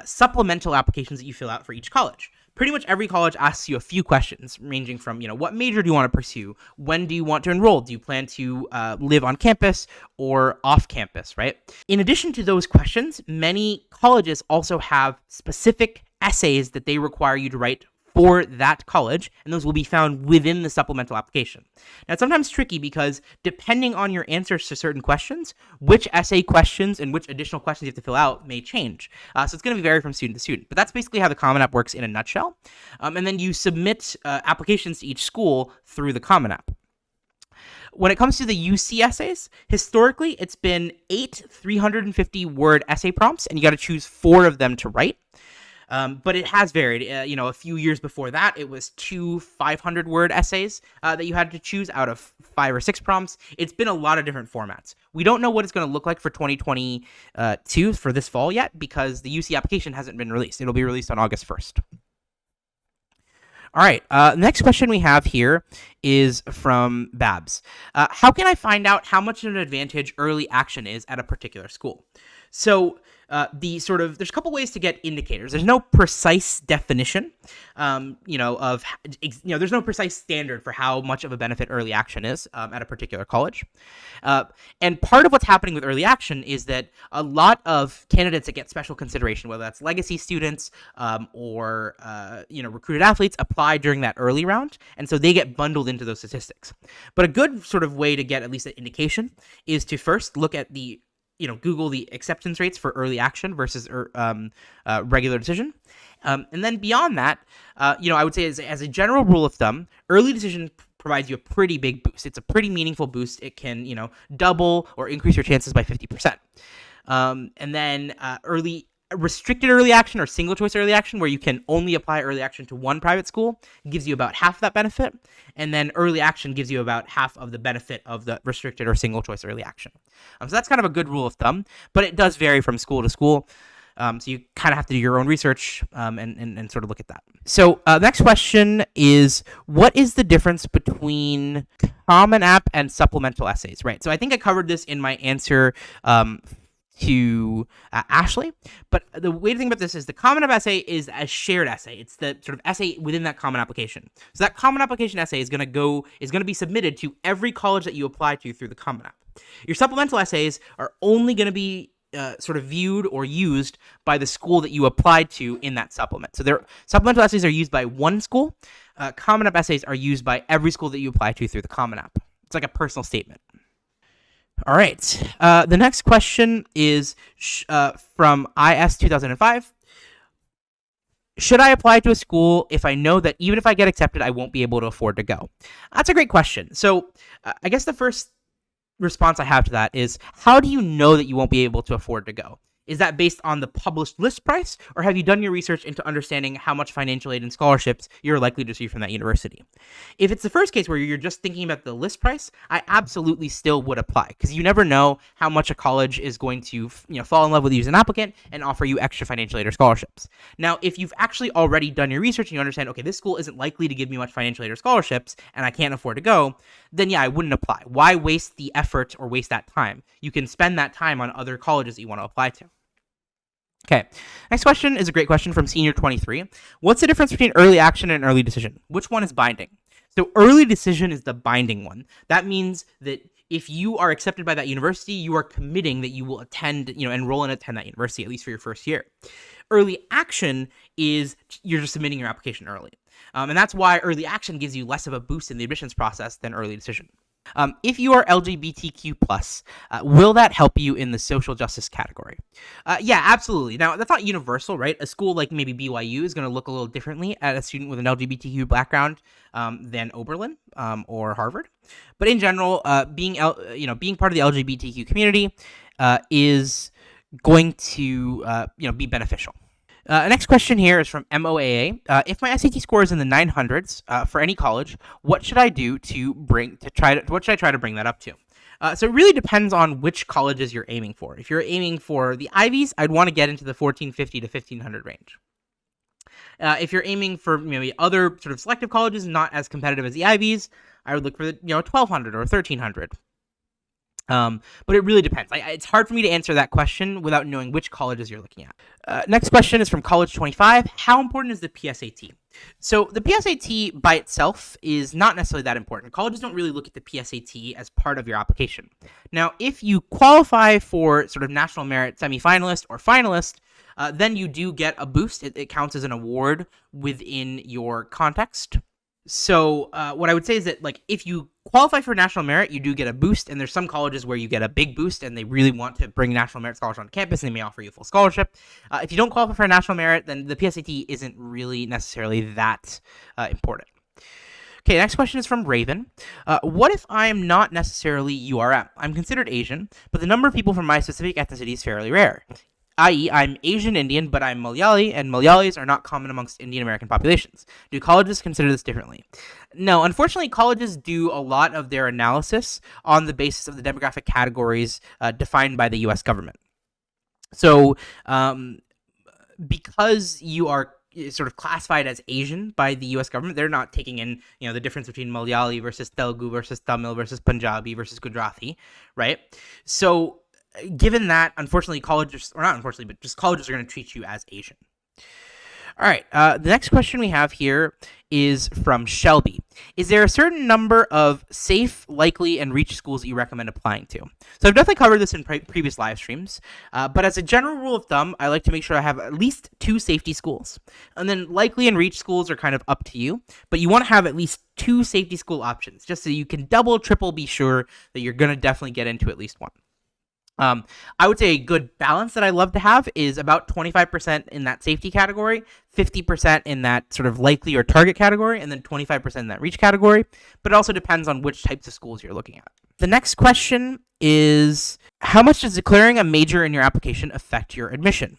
supplemental applications that you fill out for each college. Pretty much every college asks you a few questions, ranging from, what major do you want to pursue? When do you want to enroll? Do you plan to live on campus or off campus, right? In addition to those questions, many colleges also have specific essays that they require you to write for that college, and those will be found within the supplemental application. Now, it's sometimes tricky because depending on your answers to certain questions, which essay questions and which additional questions you have to fill out may change. So it's going to vary from student to student, but that's basically how the Common App works in a nutshell. And then you submit applications to each school through the Common App. When it comes to the UC essays, historically, it's been 8 350-word essay prompts, and you got to choose 4 of them to write. But it has varied. A few years before that, it was 2 500-word essays that you had to choose out of 5 or 6 prompts. It's been a lot of different formats. We don't know what it's going to look like for 2022 for this fall yet because the UC application hasn't been released. It'll be released on August 1st. All right, next question we have here is from Babs. How can I find out how much of an advantage early action is at a particular school? So there's a couple ways to get indicators. There's no precise definition, there's no precise standard for how much of a benefit early action is at a particular college. And part of what's happening with early action is that a lot of candidates that get special consideration, whether that's legacy students or recruited athletes, apply during that early round, and so they get bundled into those statistics. But a good sort of way to get at least an indication is to first look at the Google the acceptance rates for early action versus regular decision. And then beyond that, I would say as a general rule of thumb, early decision provides you a pretty big boost. It's a pretty meaningful boost. It can, double or increase your chances by 50%. And then restricted early action or single choice early action, where you can only apply early action to one private school, gives you about half that benefit. And then early action gives you about half of the benefit of the restricted or single choice early action. So that's kind of a good rule of thumb, but it does vary from school to school. So you kind of have to do your own research and sort of look at that. So next question is, what is the difference between Common App and supplemental essays, right? So I think I covered this in my answer to Ashley. But the way to think about this is the Common App essay is a shared essay. It's the sort of essay within that common application. So that common application essay is going to be submitted to every college that you apply to through the Common App. Your supplemental essays are only going to be sort of viewed or used by the school that you applied to in that supplement. So their supplemental essays are used by one school. Common App essays are used by every school that you apply to through the Common App. It's like a personal statement. All right. The next question is from IS 2005. Should I apply to a school if I know that even if I get accepted, I won't be able to afford to go? That's a great question. So I guess the first response I have to that is, how do you know that you won't be able to afford to go? Is that based on the published list price, or have you done your research into understanding how much financial aid and scholarships you're likely to receive from that university? If it's the first case where you're just thinking about the list price, I absolutely still would apply, because you never know how much a college is going to fall in love with you as an applicant and offer you extra financial aid or scholarships. Now, if you've actually already done your research and you understand, okay, this school isn't likely to give me much financial aid or scholarships and I can't afford to go, then yeah, I wouldn't apply. Why waste the effort or waste that time? You can spend that time on other colleges that you want to apply to. Okay, next question is a great question from Senior 23. What's the difference between early action and early decision? Which one is binding? So early decision is the binding one. That means that if you are accepted by that university, you are committing that you will enroll and attend that university, at least for your first year. Early action is you're just submitting your application early. And that's why early action gives you less of a boost in the admissions process than early decision. If you are LGBTQ+, will that help you in the social justice category? Yeah, absolutely. Now, that's not universal, right? A school like maybe BYU is going to look a little differently at a student with an LGBTQ background than Oberlin or Harvard. But in general, being part of the LGBTQ community is going to be beneficial. Next question here is from MOAA. If my SAT score is in the 900s for any college, what should I do what should I try to bring that up to? So it really depends on which colleges you're aiming for. If you're aiming for the Ivies, I'd want to get into the 1450 to 1500 range. If you're aiming for maybe other sort of selective colleges, not as competitive as the Ivies, I would look for the 1200 or 1300. But it really depends. It's hard for me to answer that question without knowing which colleges you're looking at. Next question is from College 25. How important is the PSAT? So the PSAT by itself is not necessarily that important. Colleges don't really look at the PSAT as part of your application. Now, if you qualify for sort of national merit semifinalist or finalist, then you do get a boost. It counts as an award within your context. So what I would say is that, like, if you qualify for national merit, you do get a boost, and there's some colleges where you get a big boost and they really want to bring national merit scholars on campus and they may offer you a full scholarship. If you don't qualify for national merit, then the PSAT isn't really necessarily that important. Okay, next question is from Raven. What if I am not necessarily URM? I'm considered Asian, but the number of people from my specific ethnicity is fairly rare. I.e., I'm Asian Indian, but I'm Malayali, and Malayalis are not common amongst Indian American populations. Do colleges consider this differently? No, unfortunately, colleges do a lot of their analysis on the basis of the demographic categories defined by the U.S. government. So, because you are sort of classified as Asian by the U.S. government, they're not taking in, the difference between Malayali versus Telugu versus Tamil versus Punjabi versus Gujarati, right? So, given that, unfortunately, colleges are going to treat you as Asian. All right, the next question we have here is from Shelby. Is there a certain number of safe, likely, and reach schools that you recommend applying to? So I've definitely covered this in previous live streams, but as a general rule of thumb, I like to make sure I have at least 2 safety schools. And then likely and reach schools are kind of up to you, but you want to have at least 2 safety school options, just so you can double, triple be sure that you're going to definitely get into at least one. I would say a good balance that I love to have is about 25% in that safety category, 50% in that sort of likely or target category, and then 25% in that reach category. But it also depends on which types of schools you're looking at. The next question is, how much does declaring a major in your application affect your admission?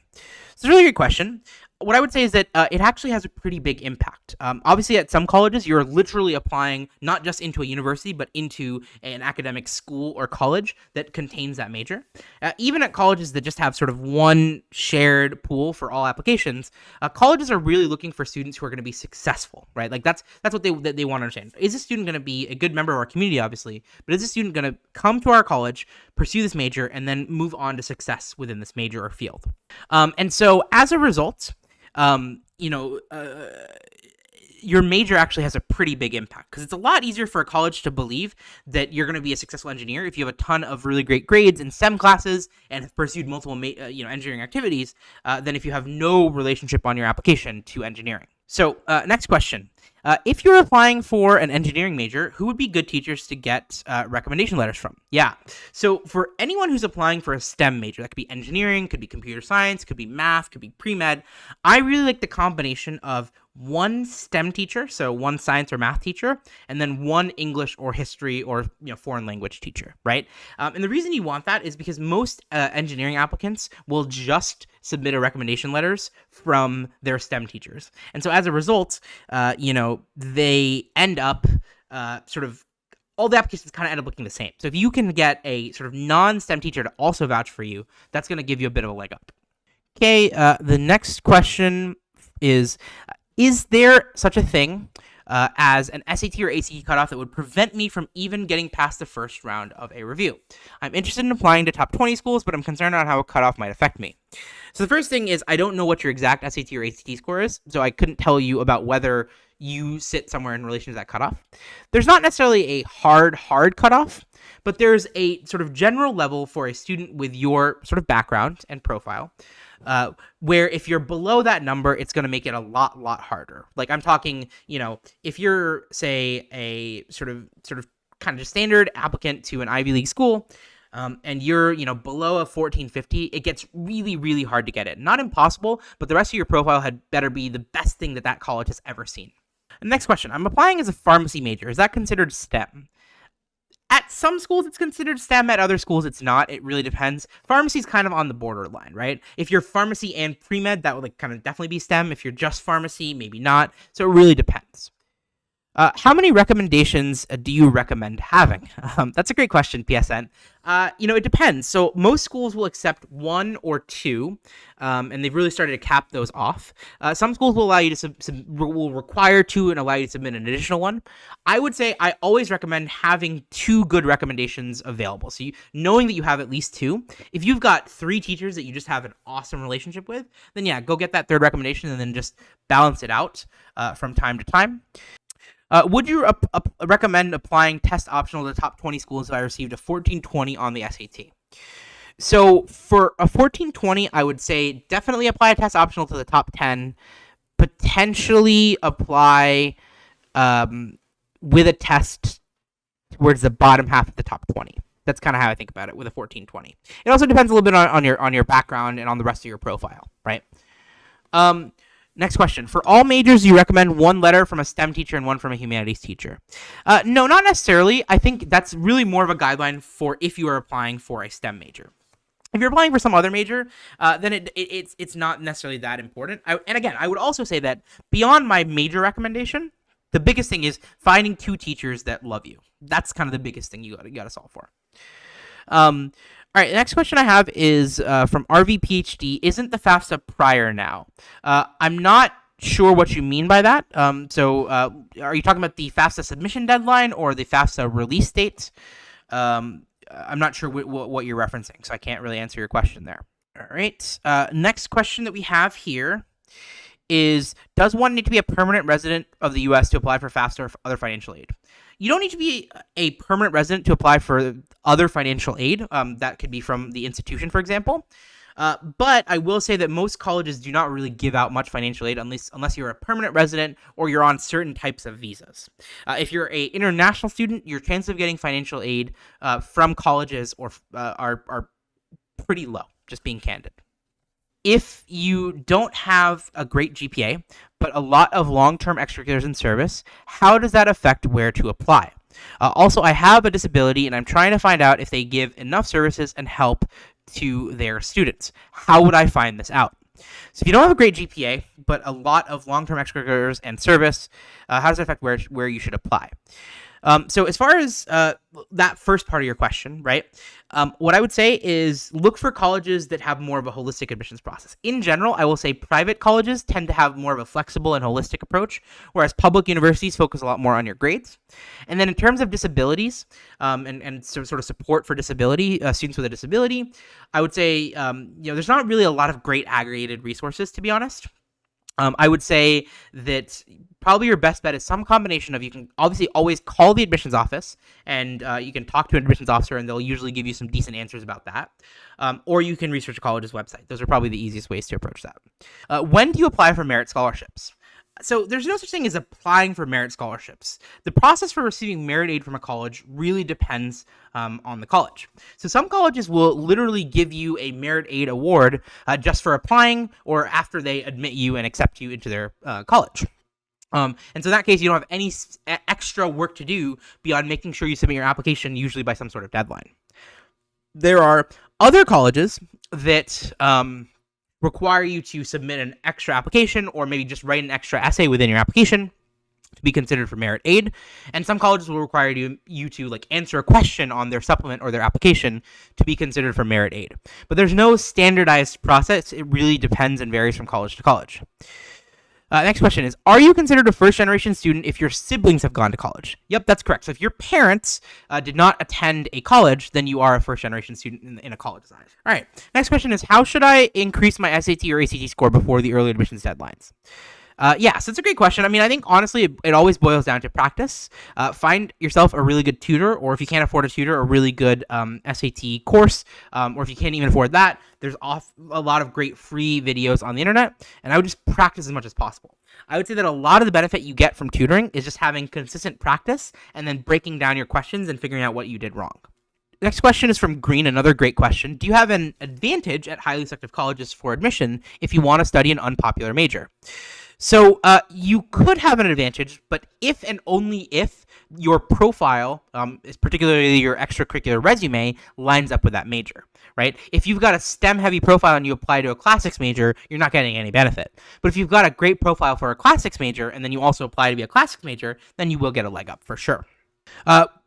It's a really good question. what I would say is that it actually has a pretty big impact. Obviously, at some colleges, you're literally applying not just into a university, but into an academic school or college that contains that major. Even at colleges that just have sort of one shared pool for all applications, colleges are really looking for students who are going to be successful, right? Like that's what they want to understand. Is this student going to be a good member of our community, obviously, but is this student going to come to our college, pursue this major, and then move on to success within this major or field? And so as a result, your major actually has a pretty big impact, because it's a lot easier for a college to believe that you're going to be a successful engineer if you have a ton of really great grades in STEM classes and have pursued multiple engineering activities than if you have no relationship on your application to engineering. So next question. If you're applying for an engineering major, who would be good teachers to get recommendation letters from? Yeah. So for anyone who's applying for a STEM major, that could be engineering, could be computer science, could be math, could be pre-med, I really like the combination of one STEM teacher, so one science or math teacher, and then one English or history or foreign language teacher, right? And the reason you want that is because most engineering applicants will just submit a recommendation letters from their STEM teachers. And so as a result, they end up sort of all the applications kind of end up looking the same. So if you can get a sort of non-STEM teacher to also vouch for you, that's going to give you a bit of a leg up. Okay, the next question is there such a thing as an SAT or ACT cutoff that would prevent me from even getting past the first round of a review? I'm interested in applying to top 20 schools, but I'm concerned about how a cutoff might affect me. So the first thing is, I don't know what your exact SAT or ACT score is, so I couldn't tell you about whether you sit somewhere in relation to that cutoff. There's not necessarily a hard cutoff, but there's a sort of general level for a student with your sort of background and profile, where if you're below that number, it's going to make it a lot harder. Like I'm talking, if you're, say, a sort of kind of just standard applicant to an Ivy League school, and you're, below a 1450, it gets really hard to get it. Not impossible, but the rest of your profile had better be the best thing that college has ever seen. Next question. I'm applying as a pharmacy major. Is that considered STEM? At some schools, it's considered STEM. At other schools, it's not. It really depends. Pharmacy is kind of on the borderline, right? If you're pharmacy and pre-med, that would kind of definitely be STEM. If you're just pharmacy, maybe not. So it really depends. How many recommendations do you recommend having? That's a great question, PSN. It depends. So most schools will accept 1 or 2, and they've really started to cap those off. Some schools will allow you to will require 2 and allow you to submit an additional 1. I would say I always recommend having 2 good recommendations available. So knowing that you have at least 2. If you've got 3 teachers that you just have an awesome relationship with, then yeah, go get that 3rd recommendation and then just balance it out from time to time. Would you recommend applying test optional to the top 20 schools if I received a 1420 on the SAT? So for a 1420, I would say definitely apply a test optional to the top 10. Potentially apply with a test towards the bottom half of the top 20. That's kind of how I think about it with a 1420. It also depends a little bit on your background and on the rest of your profile, right? Next question. For all majors, you recommend 1 letter from a STEM teacher and 1 from a humanities teacher? No, not necessarily. I think that's really more of a guideline for if you are applying for a STEM major. If you're applying for some other major, then it's not necessarily that important. And again, I would also say that beyond my major recommendation, the biggest thing is finding 2 teachers that love you. That's kind of the biggest thing you got to solve for. All right, the next question I have is from RV PhD. Isn't the FAFSA prior now? I'm not sure what you mean by that. So are you talking about the FAFSA submission deadline or the FAFSA release date? I'm not sure what you're referencing, so I can't really answer your question there. All right, next question that we have here is, does one need to be a permanent resident of the U.S. to apply for FAFSA or other financial aid? You don't need to be a permanent resident to apply for other financial aid. That could be from the institution, for example. But I will say that most colleges do not really give out much financial aid unless you're a permanent resident or you're on certain types of visas. If you're an international student, your chances of getting financial aid from colleges are pretty low, just being candid. If you don't have a great GPA, but a lot of long-term extracurriculars in service, how does that affect where to apply? Also, I have a disability, and I'm trying to find out if they give enough services and help to their students. How would I find this out? So if you don't have a great GPA, but a lot of long-term extracurriculars and service, how does that affect where you should apply? So as far as that first part of your question, right, what I would say is look for colleges that have more of a holistic admissions process. In general, I will say private colleges tend to have more of a flexible and holistic approach, whereas public universities focus a lot more on your grades. And then in terms of disabilities and sort of support for disability, students with a disability, I would say there's not really a lot of great aggregated resources, to be honest. I would say that probably your best bet is some combination of, you can obviously always call the admissions office and you can talk to an admissions officer and they'll usually give you some decent answers about that. Or you can research a college's website. Those are probably the easiest ways to approach that. When do you apply for merit scholarships? So there's no such thing as applying for merit scholarships. The process for receiving merit aid from a college really depends on the college. So some colleges will literally give you a merit aid award just for applying or after they admit you and accept you into their college. And so in that case, you don't have any extra work to do beyond making sure you submit your application, usually by some sort of deadline. There are other colleges that require you to submit an extra application or maybe just write an extra essay within your application to be considered for merit aid. And some colleges will require you to like answer a question on their supplement or their application to be considered for merit aid. But there's no standardized process. It really depends and varies from college to college. Next question is, are you considered a first-generation student if your siblings have gone to college? Yep, that's correct. So if your parents did not attend a college, then you are a first-generation student in a college design. All right, next question is, how should I increase my SAT or ACT score before the early admissions deadlines? So it's a great question. I mean, I think honestly, it always boils down to practice. Find yourself a really good tutor, or if you can't afford a tutor, a really good SAT course, or if you can't even afford that, there's a lot of great free videos on the internet, and I would just practice as much as possible. I would say that a lot of the benefit you get from tutoring is just having consistent practice and then breaking down your questions and figuring out what you did wrong. Next question is from Green, another great question. Do you have an advantage at highly selective colleges for admission if you want to study an unpopular major? So you could have an advantage, but if and only if your profile, particularly your extracurricular resume, lines up with that major, right? If you've got a STEM-heavy profile and you apply to a classics major, you're not getting any benefit. But if you've got a great profile for a classics major and then you also apply to be a classics major, then you will get a leg up for sure.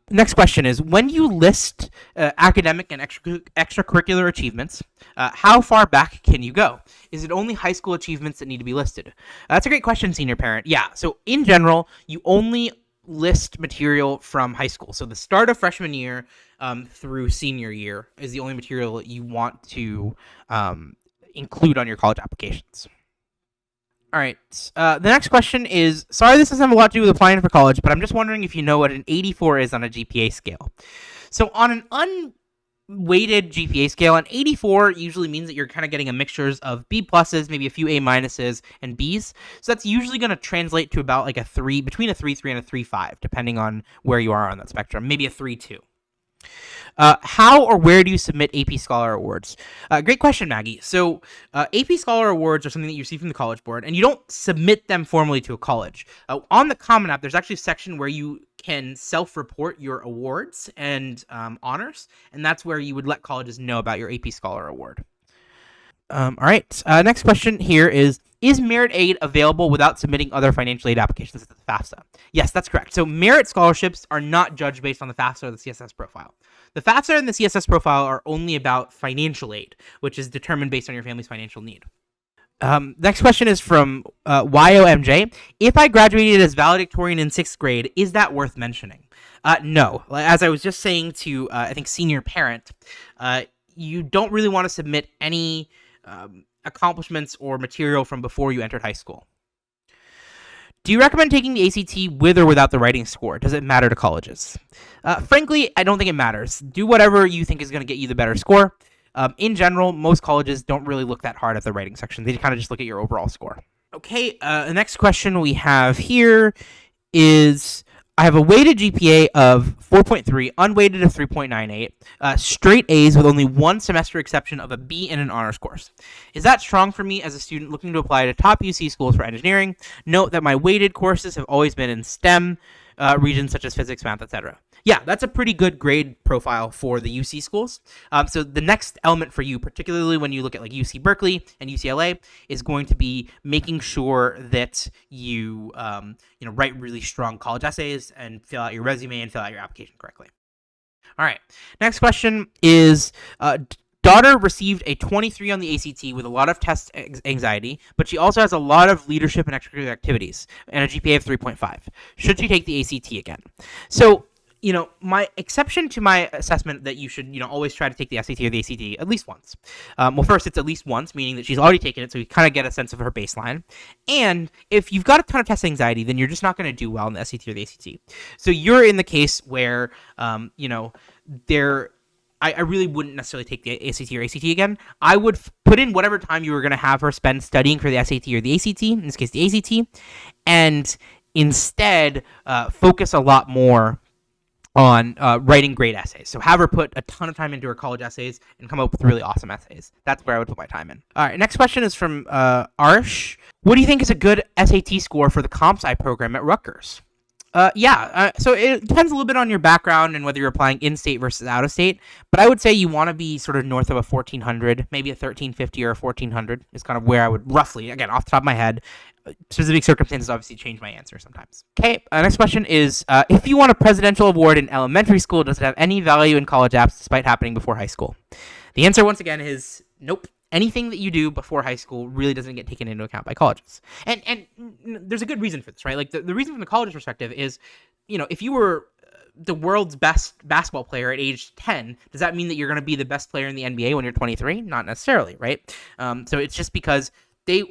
Next question is, when you list academic and extracurricular achievements, how far back can you go? Is it only high school achievements that need to be listed? That's a great question, senior parent. Yeah, so in general, you only list material from high school. So the start of freshman year through senior year is the only material that you want to include on your college applications. All right, the next question is, sorry this doesn't have a lot to do with applying for college, but I'm just wondering if you know what an 84 is on a GPA scale. So on an unweighted GPA scale, an 84 usually means that you're kind of getting a mixture of B pluses, maybe a few A minuses, and Bs. So that's usually going to translate to about like between a 3.3 and a 3.5, depending on where you are on that spectrum, maybe a 3.2. How or where do you submit AP Scholar Awards? Great question, Maggie. So AP Scholar Awards are something that you receive from the College Board, and you don't submit them formally to a college. On the Common App, there's actually a section where you can self-report your awards and honors, and that's where you would let colleges know about your AP Scholar Award. All right, next question here is merit aid available without submitting other financial aid applications to the FAFSA? Yes, that's correct. So merit scholarships are not judged based on the FAFSA or the CSS profile. The FAFSA and the CSS profile are only about financial aid, which is determined based on your family's financial need. Next question is from YOMJ. If I graduated as valedictorian in 6th grade, is that worth mentioning? No. As I was just saying to, I think, senior parent, you don't really want to submit any accomplishments or material from before you entered high school. Do you recommend taking the ACT with or without the writing score? Does it matter to colleges? Frankly, I don't think it matters. Do whatever you think is going to get you the better score. In general, most colleges don't really look that hard at the writing section. They kind of just look at your overall score. Okay, the next question we have here is, I have a weighted GPA of 4.3, unweighted of 3.98, straight A's with only one semester exception of a B in an honors course. Is that strong for me as a student looking to apply to top UC schools for engineering? Note that my weighted courses have always been in STEM regions such as physics, math, etc. Yeah, that's a pretty good grade profile for the UC schools. So the next element for you, particularly when you look at like UC Berkeley and UCLA, is going to be making sure that you write really strong college essays and fill out your resume and fill out your application correctly. All right. Next question is daughter received a 23 on the ACT with a lot of test anxiety, but she also has a lot of leadership and extracurricular activities and a GPA of 3.5. Should she take the ACT again? So, my exception to my assessment that you should, always try to take the SAT or the ACT at least once. Well, first, it's at least once, meaning that she's already taken it, so you kind of get a sense of her baseline. And if you've got a ton of test anxiety, then you're just not going to do well in the SAT or the ACT. So you're in the case where, I really wouldn't necessarily take the SAT or ACT again. I would put in whatever time you were going to have her spend studying for the SAT or the ACT, in this case the ACT, and instead focus a lot more on writing great essays. So have her put a ton of time into her college essays and come up with really awesome essays. That's where I would put my time in. All right, next question is from Arsh. What do you think is a good SAT score for the Comp Sci program at Rutgers? So it depends a little bit on your background and whether you're applying in-state versus out-of-state, but I would say you want to be sort of north of a 1400, maybe a 1350 or a 1400 is kind of where I would roughly, again, off the top of my head. Specific circumstances obviously change my answer sometimes. Okay, next question is, if you won a presidential award in elementary school, does it have any value in college apps despite happening before high school? The answer, once again, is nope. Anything that you do before high school really doesn't get taken into account by colleges. And there's a good reason for this, right? Like, the reason from the college's perspective is, if you were the world's best basketball player at age 10, does that mean that you're going to be the best player in the NBA when you're 23? Not necessarily, right? So it's just because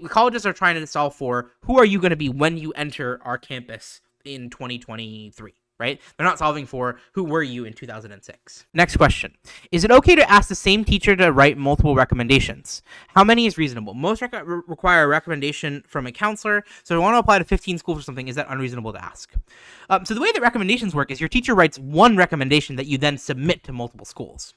colleges are trying to solve for who are you going to be when you enter our campus in 2023, right? They're not solving for who were you in 2006. Next question. Is it okay to ask the same teacher to write multiple recommendations? How many is reasonable? Most require a recommendation from a counselor. So if you want to apply to 15 schools or something, is that unreasonable to ask? So the way that recommendations work is your teacher writes one recommendation that you then submit to multiple schools.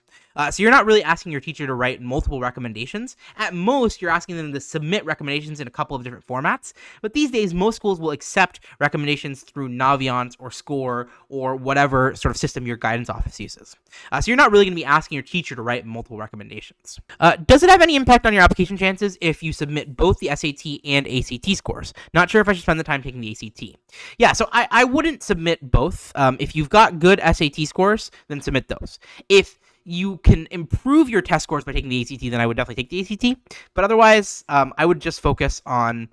So you're not really asking your teacher to write multiple recommendations. At most, you're asking them to submit recommendations in a couple of different formats. But these days, most schools will accept recommendations through Naviance or Score or whatever sort of system your guidance office uses. So you're not really going to be asking your teacher to write multiple recommendations. Does it have any impact on your application chances if you submit both the SAT and ACT scores? Not sure if I should spend the time taking the ACT. Yeah, so I wouldn't submit both. If you've got good SAT scores, then submit those. If you can improve your test scores by taking the ACT, then I would definitely take the ACT. But otherwise, I would just focus on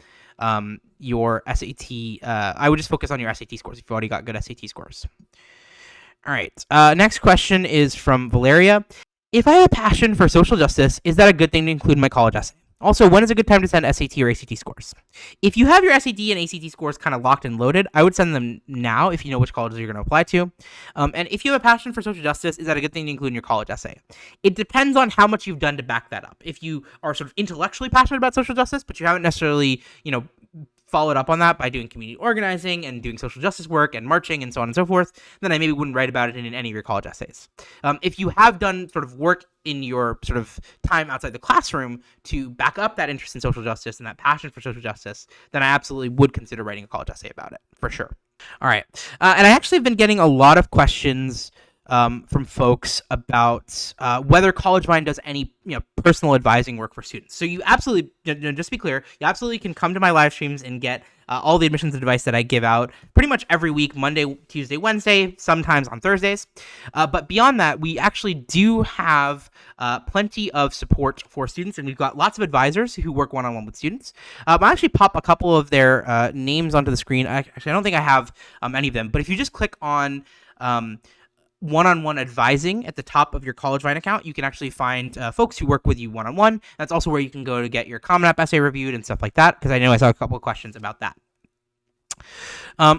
your SAT. I would just focus on your SAT scores if you've already got good SAT scores. All right. Next question is from Valeria. If I have a passion for social justice, is that a good thing to include in my college essay? Also, when is a good time to send SAT or ACT scores? If you have your SAT and ACT scores kind of locked and loaded, I would send them now if you know which colleges you're going to apply to. And if you have a passion for social justice, is that a good thing to include in your college essay? It depends on how much you've done to back that up. If you are sort of intellectually passionate about social justice, but you haven't necessarily, followed up on that by doing community organizing and doing social justice work and marching and so on and so forth, then I maybe wouldn't write about it in any of your college essays. If you have done sort of work in your sort of time outside the classroom to back up that interest in social justice and that passion for social justice, then I absolutely would consider writing a college essay about it, for sure. All right. And I actually have been getting a lot of questions from folks about whether College Mind does any personal advising work for students. So you absolutely, just to be clear, you absolutely can come to my live streams and get all the admissions advice that I give out pretty much every week, Monday, Tuesday, Wednesday, sometimes on Thursdays. But beyond that, we actually do have plenty of support for students, and we've got lots of advisors who work one-on-one with students. I'll actually pop a couple of their names onto the screen. Actually, I don't think I have any of them, but if you just click on one-on-one advising at the top of your College Vine account, you can actually find folks who work with you one-on-one. That's also where you can go to get your Common App essay reviewed and stuff like that, because I know I saw a couple of questions about that.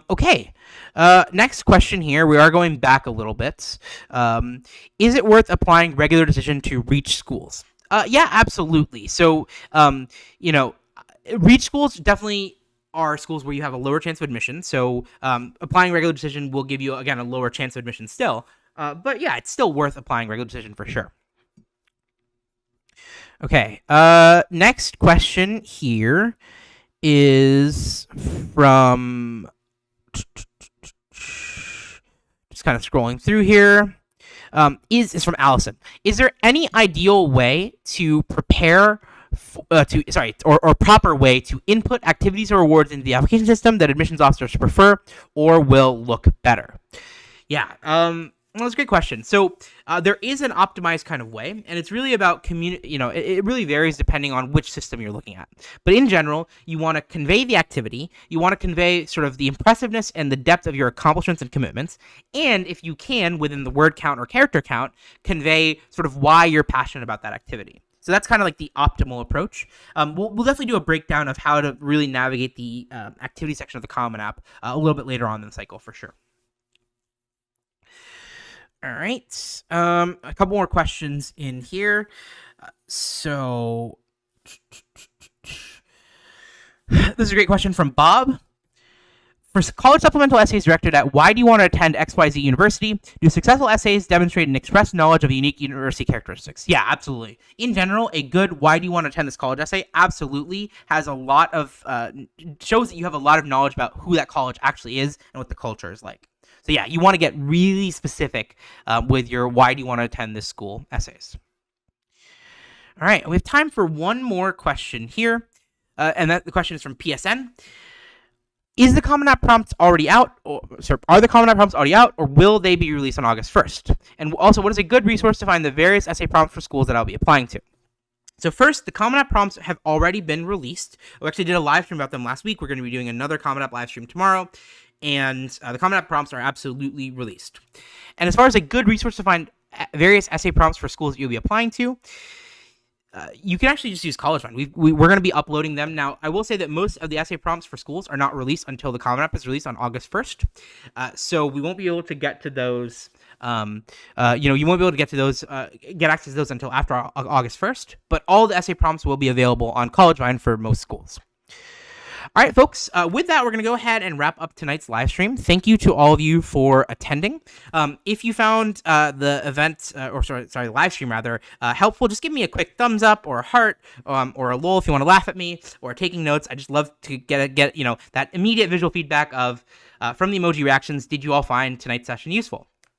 Okay, next question here. We are going back a little bit. Is it worth applying regular decision to reach schools? Yeah, absolutely. So, reach schools definitely are schools where you have a lower chance of admission. So applying regular decision will give you, again, a lower chance of admission still. But yeah, it's still worth applying regular decision for sure. Okay, next question here is from Just kind of scrolling through here. Is from Allison. Is there any ideal way to prepare or proper way to input activities or rewards into the application system that admissions officers prefer or will look better? Yeah, well, that's a great question. So there is an optimized kind of way, and it's really about it really varies depending on which system you're looking at. But in general, you want to convey the activity, you want to convey sort of the impressiveness and the depth of your accomplishments and commitments, and if you can, within the word count or character count, convey sort of why you're passionate about that activity. So that's kind of like the optimal approach. We'll definitely do a breakdown of how to really navigate the activity section of the Common App a little bit later on in the cycle for sure. All right, a couple more questions in here. So this is a great question from Bob. For college supplemental essays directed at why do you want to attend XYZ University, do successful essays demonstrate and express knowledge of unique university characteristics? Yeah, absolutely. In general, a good why do you want to attend this college essay absolutely has a lot of, shows that you have a lot of knowledge about who that college actually is and what the culture is like. So yeah, you want to get really specific with your why do you want to attend this school essays. All right, we have time for one more question here, and the question is from PSN. Is the Common App prompts already out? Are the Common App prompts already out, or will they be released on August 1st? And also, what is a good resource to find the various essay prompts for schools that I'll be applying to? So first, the Common App prompts have already been released. We actually did a live stream about them last week. We're going to be doing another Common App live stream tomorrow. And the Common App prompts are absolutely released. And as far as a good resource to find various essay prompts for schools that you'll be applying to, you can actually just use College Fund. We're going to be uploading them. Now, I will say that most of the essay prompts for schools are not released until the Common App is released on August 1st. So we won't be able to get to those, you won't be able to get to those, get access to those until after August 1st. But all the essay prompts will be available on College Fund for most schools. All right, folks, with that, we're going to go ahead and wrap up tonight's live stream. Thank you to all of you for attending. If you found the event, the live stream rather, helpful, just give me a quick thumbs up or a heart or a lol if you want to laugh at me or taking notes. I just love to get that immediate visual feedback of from the emoji reactions. Did you all find tonight's session useful?